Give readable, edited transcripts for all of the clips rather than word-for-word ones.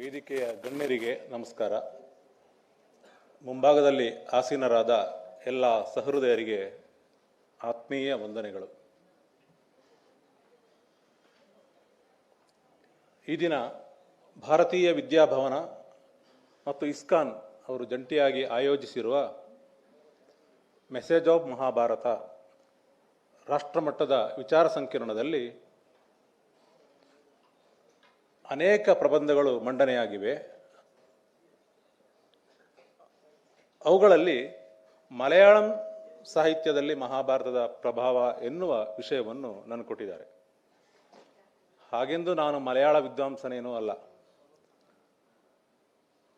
ವೇದಿಕೆಯ ಗಣ್ಯರಿಗೆ ನಮಸ್ಕಾರ. ಮುಂಭಾಗದಲ್ಲಿ ಆಸೀನರಾದ ಎಲ್ಲ ಸಹೃದಯರಿಗೆ ಆತ್ಮೀಯ ವಂದನೆಗಳು. ಈ ದಿನ ಭಾರತೀಯ ವಿದ್ಯಾಭವನ ಮತ್ತು ಇಸ್ಕಾನ್ ಅವರು ಜಂಟಿಯಾಗಿ ಆಯೋಜಿಸಿರುವ ಮೆಸೇಜ್ ಆಫ್ ಮಹಾಭಾರತ ರಾಷ್ಟ್ರಮಟ್ಟದ ವಿಚಾರ ಸಂಕಿರಣದಲ್ಲಿ ಅನೇಕ ಪ್ರಬಂಧಗಳು ಮಂಡನೆಯಾಗಿವೆ. ಅವುಗಳಲ್ಲಿ ಮಲಯಾಳಂ ಸಾಹಿತ್ಯದಲ್ಲಿ ಮಹಾಭಾರತದ ಪ್ರಭಾವ ಎನ್ನುವ ವಿಷಯವನ್ನು ನನಗೆ ಕೊಟ್ಟಿದ್ದಾರೆ. ಹಾಗೆಂದು ನಾನು ಮಲಯಾಳ ವಿದ್ವಾಂಸನೇನೂ ಅಲ್ಲ.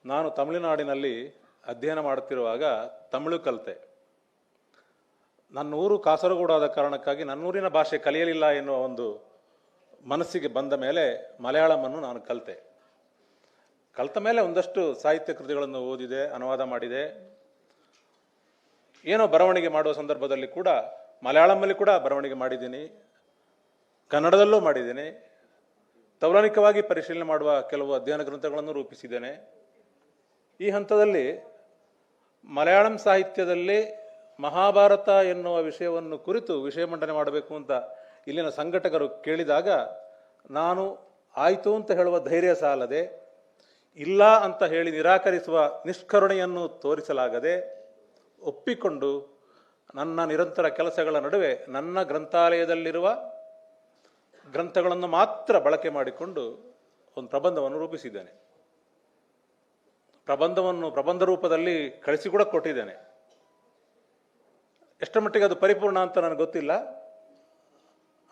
ನಾನು ತಮಿಳುನಾಡಿನಲ್ಲಿ ಅಧ್ಯಯನ ಮಾಡುತ್ತಿರುವಾಗ ತಮಿಳು ಕಲಿತೆ. ನನ್ನೂರು ಕಾಸರಗೋಡಾದ ಕಾರಣಕ್ಕಾಗಿ ನನ್ನೂರಿನ ಭಾಷೆ ಕಲಿಯಲಿಲ್ಲ ಎನ್ನುವ ಒಂದು ಮನಸ್ಸಿಗೆ ಬಂದ ಮೇಲೆ ಮಲಯಾಳಮನ್ನು ನಾನು ಕಲಿತ ಮೇಲೆ ಒಂದಷ್ಟು ಸಾಹಿತ್ಯ ಕೃತಿಗಳನ್ನು ಓದಿದೆ, ಅನುವಾದ ಮಾಡಿದೆ. ಏನೋ ಬರವಣಿಗೆ ಮಾಡುವ ಸಂದರ್ಭದಲ್ಲಿ ಕೂಡ ಮಲಯಾಳಮಲ್ಲಿ ಕೂಡ ಬರವಣಿಗೆ ಮಾಡಿದ್ದೀನಿ, ಕನ್ನಡದಲ್ಲೂ ಮಾಡಿದ್ದೇನೆ. ತೌಲನಿಕವಾಗಿ ಪರಿಶೀಲನೆ ಮಾಡುವ ಕೆಲವು ಅಧ್ಯಯನ ಗ್ರಂಥಗಳನ್ನು ರೂಪಿಸಿದ್ದೇನೆ. ಈ ಹಂತದಲ್ಲಿ ಮಲಯಾಳಂ ಸಾಹಿತ್ಯದಲ್ಲಿ ಮಹಾಭಾರತ ಎನ್ನುವ ವಿಷಯವನ್ನು ಕುರಿತು ವಿಷಯ ಮಂಡನೆ ಮಾಡಬೇಕು ಅಂತ ಇಲ್ಲಿನ ಸಂಘಟಕರು ಕೇಳಿದಾಗ ನಾನು ಆಯಿತು ಅಂತ ಹೇಳುವ ಧೈರ್ಯ ಸಾಲದೆ, ಇಲ್ಲ ಅಂತ ಹೇಳಿ ನಿರಾಕರಿಸುವ ನಿಷ್ಕರುಣೆಯನ್ನು ತೋರಿಸಲಾಗದೆ ಒಪ್ಪಿಕೊಂಡು ನನ್ನ ನಿರಂತರ ಕೆಲಸಗಳ ನಡುವೆ ನನ್ನ ಗ್ರಂಥಾಲಯದಲ್ಲಿರುವ ಗ್ರಂಥಗಳನ್ನು ಮಾತ್ರ ಬಳಕೆ ಮಾಡಿಕೊಂಡು ಒಂದು ಪ್ರಬಂಧವನ್ನು ರೂಪಿಸಿದ್ದೇನೆ. ಪ್ರಬಂಧ ರೂಪದಲ್ಲಿ ಕಳಿಸಿ ಕೂಡ ಕೊಟ್ಟಿದ್ದೇನೆ. ಎಷ್ಟರ ಮಟ್ಟಿಗೆ ಅದು ಪರಿಪೂರ್ಣ ಅಂತ ನನಗೆ ಗೊತ್ತಿಲ್ಲ.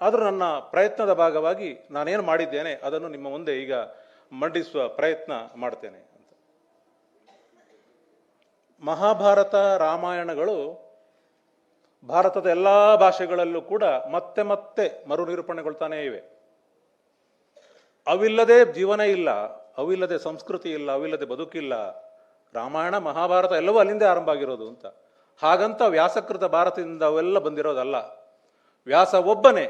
ಆದರೂ ನನ್ನ ಪ್ರಯತ್ನದ ಭಾಗವಾಗಿ ನಾನೇನು ಮಾಡಿದ್ದೇನೆ ಅದನ್ನು ನಿಮ್ಮ ಮುಂದೆ ಈಗ ಮಂಡಿಸುವ ಪ್ರಯತ್ನ ಮಾಡ್ತೇನೆ ಅಂತ. ಮಹಾಭಾರತ, ರಾಮಾಯಣಗಳು ಭಾರತದ ಎಲ್ಲ ಭಾಷೆಗಳಲ್ಲೂ ಕೂಡ ಮತ್ತೆ ಮತ್ತೆ ಮರು ನಿರೂಪಣೆಗೊಳ್ತಾನೇ ಇವೆ. ಅವಿಲ್ಲದೆ ಜೀವನ ಇಲ್ಲ, ಅವಿಲ್ಲದೆ ಸಂಸ್ಕೃತಿ ಇಲ್ಲ, ಅವಿಲ್ಲದೆ ಬದುಕಿಲ್ಲ. ರಾಮಾಯಣ, ಮಹಾಭಾರತ ಎಲ್ಲವೂ ಅಲ್ಲಿಂದೇ ಆರಂಭ ಆಗಿರೋದು ಅಂತ. ಹಾಗಂತ ವ್ಯಾಸಕೃತ ಭಾರತದಿಂದ ಅವೆಲ್ಲ ಬಂದಿರೋದಲ್ಲ. ವ್ಯಾಸ ಒಬ್ಬನೇ.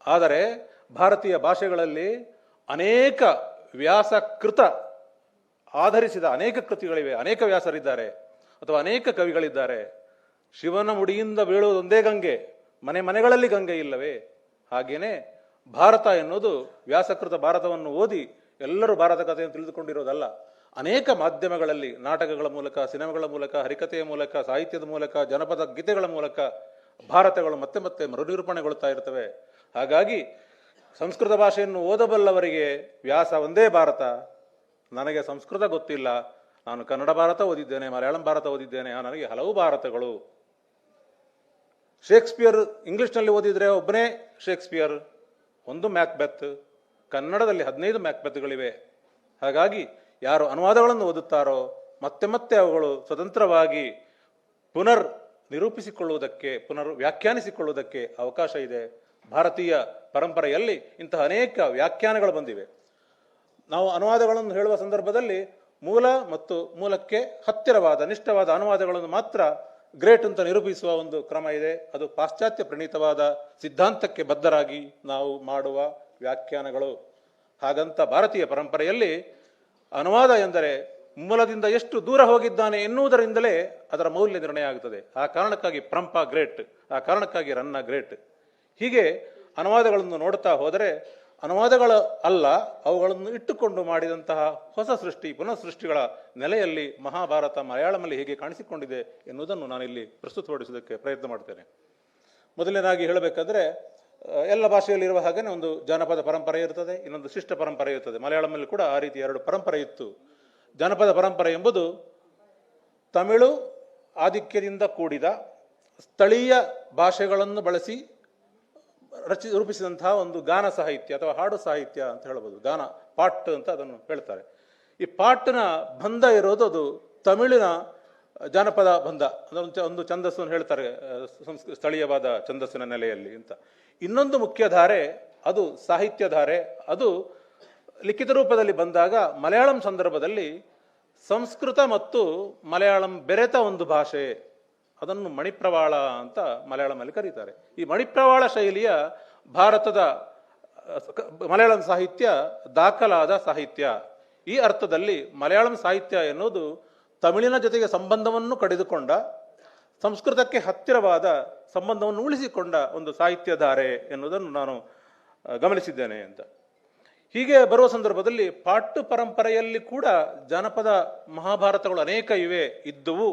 ಆದರೆ ಭಾರತೀಯ ಭಾಷೆಗಳಲ್ಲಿ ಅನೇಕ ವ್ಯಾಸಕೃತ ಆಧರಿಸಿದ ಅನೇಕ ಕೃತಿಗಳಿವೆ. ಅನೇಕ ವ್ಯಾಸರಿದ್ದಾರೆ ಅಥವಾ ಅನೇಕ ಕವಿಗಳಿದ್ದಾರೆ. ಶಿವನ ಮುಡಿಯಿಂದ ಬೀಳುವುದೊಂದೇ ಗಂಗೆ, ಮನೆ ಮನೆಗಳಲ್ಲಿ ಗಂಗೆ ಇಲ್ಲವೇ? ಹಾಗೇನೆ ಭಾರತ ಎನ್ನುವುದು ವ್ಯಾಸಕೃತ ಭಾರತವನ್ನು ಓದಿ ಎಲ್ಲರೂ ಭಾರತ ಕಥೆಯನ್ನು ತಿಳಿದುಕೊಂಡಿರೋದಲ್ಲ. ಅನೇಕ ಮಾಧ್ಯಮಗಳಲ್ಲಿ, ನಾಟಕಗಳ ಮೂಲಕ, ಸಿನಿಮಾಗಳ ಮೂಲಕ, ಹರಿಕಥೆಯ ಮೂಲಕ, ಸಾಹಿತ್ಯದ ಮೂಲಕ, ಜನಪದ ಗೀತೆಗಳ ಮೂಲಕ ಭಾರತಗಳು ಮತ್ತೆ ಮತ್ತೆ ಮರುನಿರೂಪಣೆಗೊಳ್ತಾ ಇರ್ತವೆ. ಹಾಗಾಗಿ ಸಂಸ್ಕೃತ ಭಾಷೆಯನ್ನು ಓದಬಲ್ಲವರಿಗೆ ವ್ಯಾಸ ಒಂದೇ ಭಾರತ. ನನಗೆ ಸಂಸ್ಕೃತ ಗೊತ್ತಿಲ್ಲ, ನಾನು ಕನ್ನಡ ಭಾರತ ಓದಿದ್ದೇನೆ, ಮಲಯಾಳಂ ಭಾರತ ಓದಿದ್ದೇನೆ, ನನಗೆ ಹಲವು ಭಾರತಗಳು. ಶೇಕ್ಸ್ಪಿಯರ್ ಇಂಗ್ಲಿಷ್ನಲ್ಲಿ ಓದಿದ್ರೆ ಒಬ್ಬನೇ ಶೇಕ್ಸ್ಪಿಯರ್, ಒಂದು ಮ್ಯಾಕ್ಬೆತ್. ಕನ್ನಡದಲ್ಲಿ 15 ಮ್ಯಾಕ್ಬೆತ್ಗಳಿವೆ. ಹಾಗಾಗಿ ಯಾರು ಅನುವಾದಗಳನ್ನು ಓದುತ್ತಾರೋ ಮತ್ತೆ ಮತ್ತೆ ಅವುಗಳು ಸ್ವತಂತ್ರವಾಗಿ ಪುನರ್ ನಿರೂಪಿಸಿಕೊಳ್ಳುವುದಕ್ಕೆ, ಪುನರ್ ವ್ಯಾಖ್ಯಾನಿಸಿಕೊಳ್ಳುವುದಕ್ಕೆ ಅವಕಾಶ ಇದೆ. ಭಾರತೀಯ ಪರಂಪರೆಯಲ್ಲಿ ಇಂತಹ ಅನೇಕ ವ್ಯಾಖ್ಯಾನಗಳು ಬಂದಿವೆ. ನಾವು ಅನುವಾದಗಳನ್ನು ಹೇಳುವ ಸಂದರ್ಭದಲ್ಲಿ ಮೂಲ ಮತ್ತು ಮೂಲಕ್ಕೆ ಹತ್ತಿರವಾದ ನಿಷ್ಠವಾದ ಅನುವಾದಗಳನ್ನು ಮಾತ್ರ ಗ್ರೇಟ್ ಅಂತ ನಿರೂಪಿಸುವ ಒಂದು ಕ್ರಮ ಇದೆ. ಅದು ಪಾಶ್ಚಾತ್ಯ ಪ್ರಣೀತವಾದ ಸಿದ್ಧಾಂತಕ್ಕೆ ಬದ್ಧರಾಗಿ ನಾವು ಮಾಡುವ ವ್ಯಾಖ್ಯಾನಗಳು. ಹಾಗಂತ ಭಾರತೀಯ ಪರಂಪರೆಯಲ್ಲಿ ಅನುವಾದ ಎಂದರೆ ಮೂಲದಿಂದ ಎಷ್ಟು ದೂರ ಹೋಗಿದ್ದಾನೆ ಎನ್ನುವುದರಿಂದಲೇ ಅದರ ಮೌಲ್ಯ ನಿರ್ಣಯ ಆಗುತ್ತದೆ. ಆ ಕಾರಣಕ್ಕಾಗಿ ಪರಂಪ ಗ್ರೇಟ್, ಆ ಕಾರಣಕ್ಕಾಗಿ ರನ್ನ ಗ್ರೇಟ್. ಹೀಗೆ ಅನುವಾದಗಳನ್ನು ನೋಡ್ತಾ ಹೋದರೆ ಅನುವಾದಗಳು ಅಲ್ಲ, ಅವುಗಳನ್ನು ಇಟ್ಟುಕೊಂಡು ಮಾಡಿದಂತಹ ಹೊಸ ಸೃಷ್ಟಿ, ಪುನಃ ಸೃಷ್ಟಿಗಳ ನೆಲೆಯಲ್ಲಿ ಮಹಾಭಾರತ ಮಲಯಾಳಮಲ್ಲಿ ಹೇಗೆ ಕಾಣಿಸಿಕೊಂಡಿದೆ ಎನ್ನುವುದನ್ನು ನಾನಿಲ್ಲಿ ಪ್ರಸ್ತುತಪಡಿಸುವುದಕ್ಕೆ ಪ್ರಯತ್ನ ಮಾಡ್ತೇನೆ. ಮೊದಲನೇದಾಗಿ ಹೇಳಬೇಕಾದ್ರೆ, ಎಲ್ಲ ಭಾಷೆಯಲ್ಲಿರುವ ಹಾಗೆ ಒಂದು ಜಾನಪದ ಪರಂಪರೆ ಇರ್ತದೆ, ಇನ್ನೊಂದು ಶಿಷ್ಟ ಪರಂಪರೆ ಇರ್ತದೆ. ಮಲಯಾಳಮಲ್ಲಿ ಕೂಡ ಆ ರೀತಿ 2 ಪರಂಪರೆ ಇತ್ತು. ಜಾನಪದ ಪರಂಪರೆ ಎಂಬುದು ತಮಿಳು ಆಧಿಕ್ಯದಿಂದ ಕೂಡಿದ ಸ್ಥಳೀಯ ಭಾಷೆಗಳನ್ನು ಬಳಸಿ ರೂಪಿಸಿದಂತಹ ಒಂದು ಗಾನ ಸಾಹಿತ್ಯ ಅಥವಾ ಹಾಡು ಸಾಹಿತ್ಯ ಅಂತ ಹೇಳ್ಬೋದು. ಗಾನ, ಪಾಟ್ ಅಂತ ಅದನ್ನು ಹೇಳ್ತಾರೆ. ಈ ಪಾಟ್ನ ಬಂಧ ಇರೋದು ಅದು ತಮಿಳಿನ ಜಾನಪದ ಬಂಧ, ಒಂದು ಛಂದಸ್ಸನ್ನು ಹೇಳ್ತಾರೆ, ಸ್ಥಳೀಯವಾದ ಛಂದಸ್ಸಿನ ನೆಲೆಯಲ್ಲಿ ಅಂತ. ಇನ್ನೊಂದು ಮುಖ್ಯ ಧಾರೆ ಅದು ಸಾಹಿತ್ಯ ಧಾರೆ. ಅದು ಲಿಖಿತ ರೂಪದಲ್ಲಿ ಬಂದಾಗ ಮಲಯಾಳಂ ಸಂದರ್ಭದಲ್ಲಿ ಸಂಸ್ಕೃತ ಮತ್ತು ಮಲಯಾಳಂ ಬೆರೆತ ಒಂದು ಭಾಷೆ, ಅದನ್ನು ಮಣಿಪ್ರವಾಳ ಅಂತ ಮಲಯಾಳಮಲ್ಲಿ ಕರೀತಾರೆ. ಈ ಮಣಿಪ್ರವಾಳ ಶೈಲಿಯ ಭಾರತದ ಮಲಯಾಳಂ ಸಾಹಿತ್ಯ ದಾಖಲಾದ ಸಾಹಿತ್ಯ. ಈ ಅರ್ಥದಲ್ಲಿ ಮಲಯಾಳಂ ಸಾಹಿತ್ಯ ಎನ್ನುವುದು ತಮಿಳಿನ ಜೊತೆಗೆ ಸಂಬಂಧವನ್ನು ಕಡಿದುಕೊಂಡ, ಸಂಸ್ಕೃತಕ್ಕೆ ಹತ್ತಿರವಾದ ಸಂಬಂಧವನ್ನು ಉಳಿಸಿಕೊಂಡ ಒಂದು ಸಾಹಿತ್ಯ ಧಾರೆ ಎನ್ನುವುದನ್ನು ನಾನು ಗಮನಿಸಿದ್ದೇನೆ ಅಂತ. ಹೀಗೆ ಬರುವ ಸಂದರ್ಭದಲ್ಲಿ ಪಾಠ್ಯ ಪರಂಪರೆಯಲ್ಲಿ ಕೂಡ ಜಾನಪದ ಮಹಾಭಾರತಗಳು ಅನೇಕ ಇದ್ದುವು,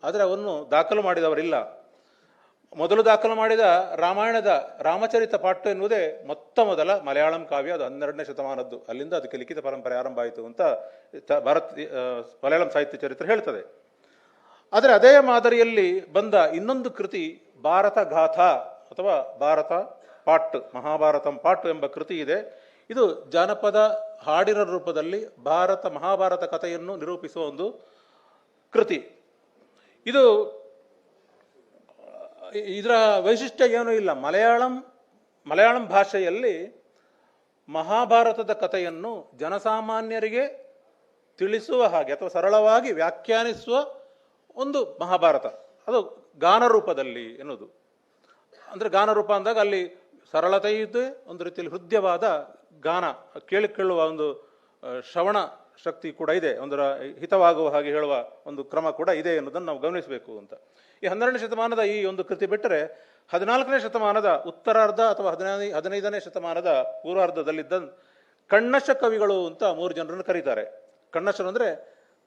ಆದರೆ ಅವನ್ನು ದಾಖಲು ಮಾಡಿದವರಿಲ್ಲ. ಮೊದಲು ದಾಖಲು ಮಾಡಿದ ರಾಮಾಯಣದ ರಾಮಚರಿತ ಪಾಠ ಎನ್ನುವುದೇ ಮೊದಲ ಮಲಯಾಳಂ ಕಾವ್ಯ, ಅದು 12ನೇ ಶತಮಾನದ್ದು. ಅಲ್ಲಿಂದ ಅದಕ್ಕೆ ಲಿಖಿತ ಪರಂಪರೆ ಆರಂಭ ಆಯಿತು ಅಂತ ಮಲಯಾಳಂ ಸಾಹಿತ್ಯ ಚರಿತ್ರೆ ಹೇಳ್ತದೆ. ಆದರೆ ಅದೇ ಮಾದರಿಯಲ್ಲಿ ಬಂದ ಇನ್ನೊಂದು ಕೃತಿ ಭಾರತ ಗಾಥಾ ಅಥವಾ ಭಾರತ ಪಾಟ್, ಮಹಾಭಾರತಂ ಪಾಟ್ ಎಂಬ ಕೃತಿ ಇದೆ. ಇದು ಜಾನಪದ ಹಾಡಿನ ರೂಪದಲ್ಲಿ ಮಹಾಭಾರತ ಕಥೆಯನ್ನು ನಿರೂಪಿಸುವ ಒಂದು ಕೃತಿ. ಇದರ ವೈಶಿಷ್ಟ್ಯ ಏನೂ ಇಲ್ಲ. ಮಲಯಾಳಂ ಭಾಷೆಯಲ್ಲಿ ಮಹಾಭಾರತದ ಕಥೆಯನ್ನು ಜನಸಾಮಾನ್ಯರಿಗೆ ತಿಳಿಸುವ ಹಾಗೆ ಅಥವಾ ಸರಳವಾಗಿ ವ್ಯಾಖ್ಯಾನಿಸುವ ಒಂದು ಮಹಾಭಾರತ, ಅದು ಗಾನ ರೂಪದಲ್ಲಿ ಎನ್ನುವುದು. ಅಂದರೆ ಗಾನ ರೂಪ ಅಂದಾಗ ಅಲ್ಲಿ ಸರಳತೆ ಇದೆ, ಒಂದು ರೀತಿಯಲ್ಲಿ ಹೃದಯವಾದ ಗಾನ, ಕೇಳಿಕೊಳ್ಳುವ ಒಂದು ಶ್ರವಣ ಶಕ್ತಿ ಕೂಡ ಇದೆ, ಒಂದರ ಹಿತವಾಗುವ ಹಾಗೆ ಹೇಳುವ ಒಂದು ಕ್ರಮ ಕೂಡ ಇದೆ ಎನ್ನುವುದನ್ನು ನಾವು ಗಮನಿಸಬೇಕು ಅಂತ. ಈ 12ನೇ ಶತಮಾನದ ಈ ಒಂದು ಕೃತಿ ಬಿಟ್ಟರೆ 14ನೇ ಶತಮಾನದ ಉತ್ತರಾರ್ಧ ಅಥವಾ 15ನೇ ಶತಮಾನದ ಪೂರ್ವಾರ್ಧದಲ್ಲಿದ್ದ ಕಣ್ಣಶ ಕವಿಗಳು ಅಂತ 3 ಜನರನ್ನು ಕರೀತಾರೆ. ಕಣ್ಣಶರು ಅಂದರೆ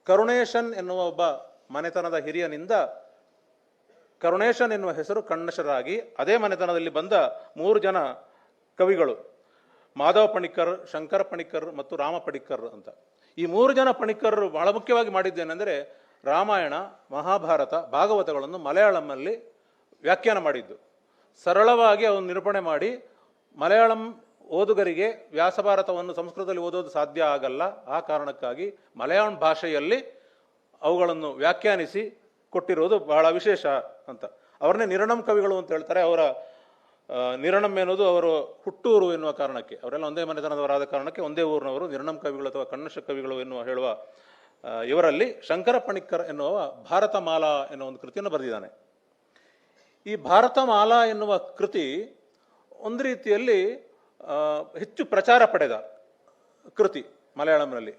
ಕರುಣೇಶನ್ ಎನ್ನುವ ಒಬ್ಬ ಮನೆತನದ ಹಿರಿಯನಿಂದ ಕರುಣೇಶನ್ ಎನ್ನುವ ಹೆಸರು ಕಣ್ಣಶರಾಗಿ ಅದೇ ಮನೆತನದಲ್ಲಿ ಬಂದ 3 ಜನ ಕವಿಗಳು, ಮಾಧವ ಪಣಿಕ್ಕರ್, ಶಂಕರ ಪಣಿಕ್ಕರ್ ಮತ್ತು ರಾಮ ಪಣಿಕ್ಕರ್ ಅಂತ. ಈ 3 ಜನ ಪಣಿಕ್ಕರರು ಬಹಳ ಮುಖ್ಯವಾಗಿ ಮಾಡಿದ್ದೇನೆಂದರೆ ರಾಮಾಯಣ, ಮಹಾಭಾರತ, ಭಾಗವತಗಳನ್ನು ಮಲಯಾಳಂನಲ್ಲಿ ವ್ಯಾಖ್ಯಾನ ಮಾಡಿದ್ದು. ಸರಳವಾಗಿ ಅವನ್ನು ನಿರೂಪಣೆ ಮಾಡಿ ಮಲಯಾಳಂ ಓದುಗರಿಗೆ ವ್ಯಾಸಭಾರತವನ್ನು ಸಂಸ್ಕೃತದಲ್ಲಿ ಓದೋದು ಸಾಧ್ಯ ಆಗಲ್ಲ, ಆ ಕಾರಣಕ್ಕಾಗಿ ಮಲಯಾಳಂ ಭಾಷೆಯಲ್ಲಿ ಅವುಗಳನ್ನು ವ್ಯಾಖ್ಯಾನಿಸಿ ಕೊಟ್ಟಿರುವುದು ಬಹಳ ವಿಶೇಷ ಅಂತ. ಅವರನ್ನೇ ನಿರಣಂ ಕವಿಗಳು ಅಂತ ಹೇಳ್ತಾರೆ. ಅವರ ನಿರಣಂ ಎನ್ನುವುದು ಅವರು ಹುಟ್ಟೂರು ಎನ್ನುವ ಕಾರಣಕ್ಕೆ, ಅವರೆಲ್ಲ ಒಂದೇ ಮನೆತನದವರಾದ ಕಾರಣಕ್ಕೆ ಒಂದೇ ಊರಿನವರು ನಿರಣಂ ಕವಿಗಳು ಅಥವಾ ಕಣ್ಣಶ ಕವಿಗಳು ಎನ್ನುವ ಹೇಳುವ ಇವರಲ್ಲಿ ಶಂಕರ ಪಣಿಕ್ಕರ್ ಎನ್ನುವ ಭಾರತ ಮಾಲಾ ಎನ್ನುವ ಒಂದು ಕೃತಿಯನ್ನು ಬರೆದಿದ್ದಾನೆ. ಈ ಭಾರತ ಮಾಲಾ ಎನ್ನುವ ಕೃತಿ ಒಂದು ರೀತಿಯಲ್ಲಿ ಹೆಚ್ಚು ಪ್ರಚಾರ ಪಡೆದ ಕೃತಿ ಮಲಯಾಳಂನಲ್ಲಿ.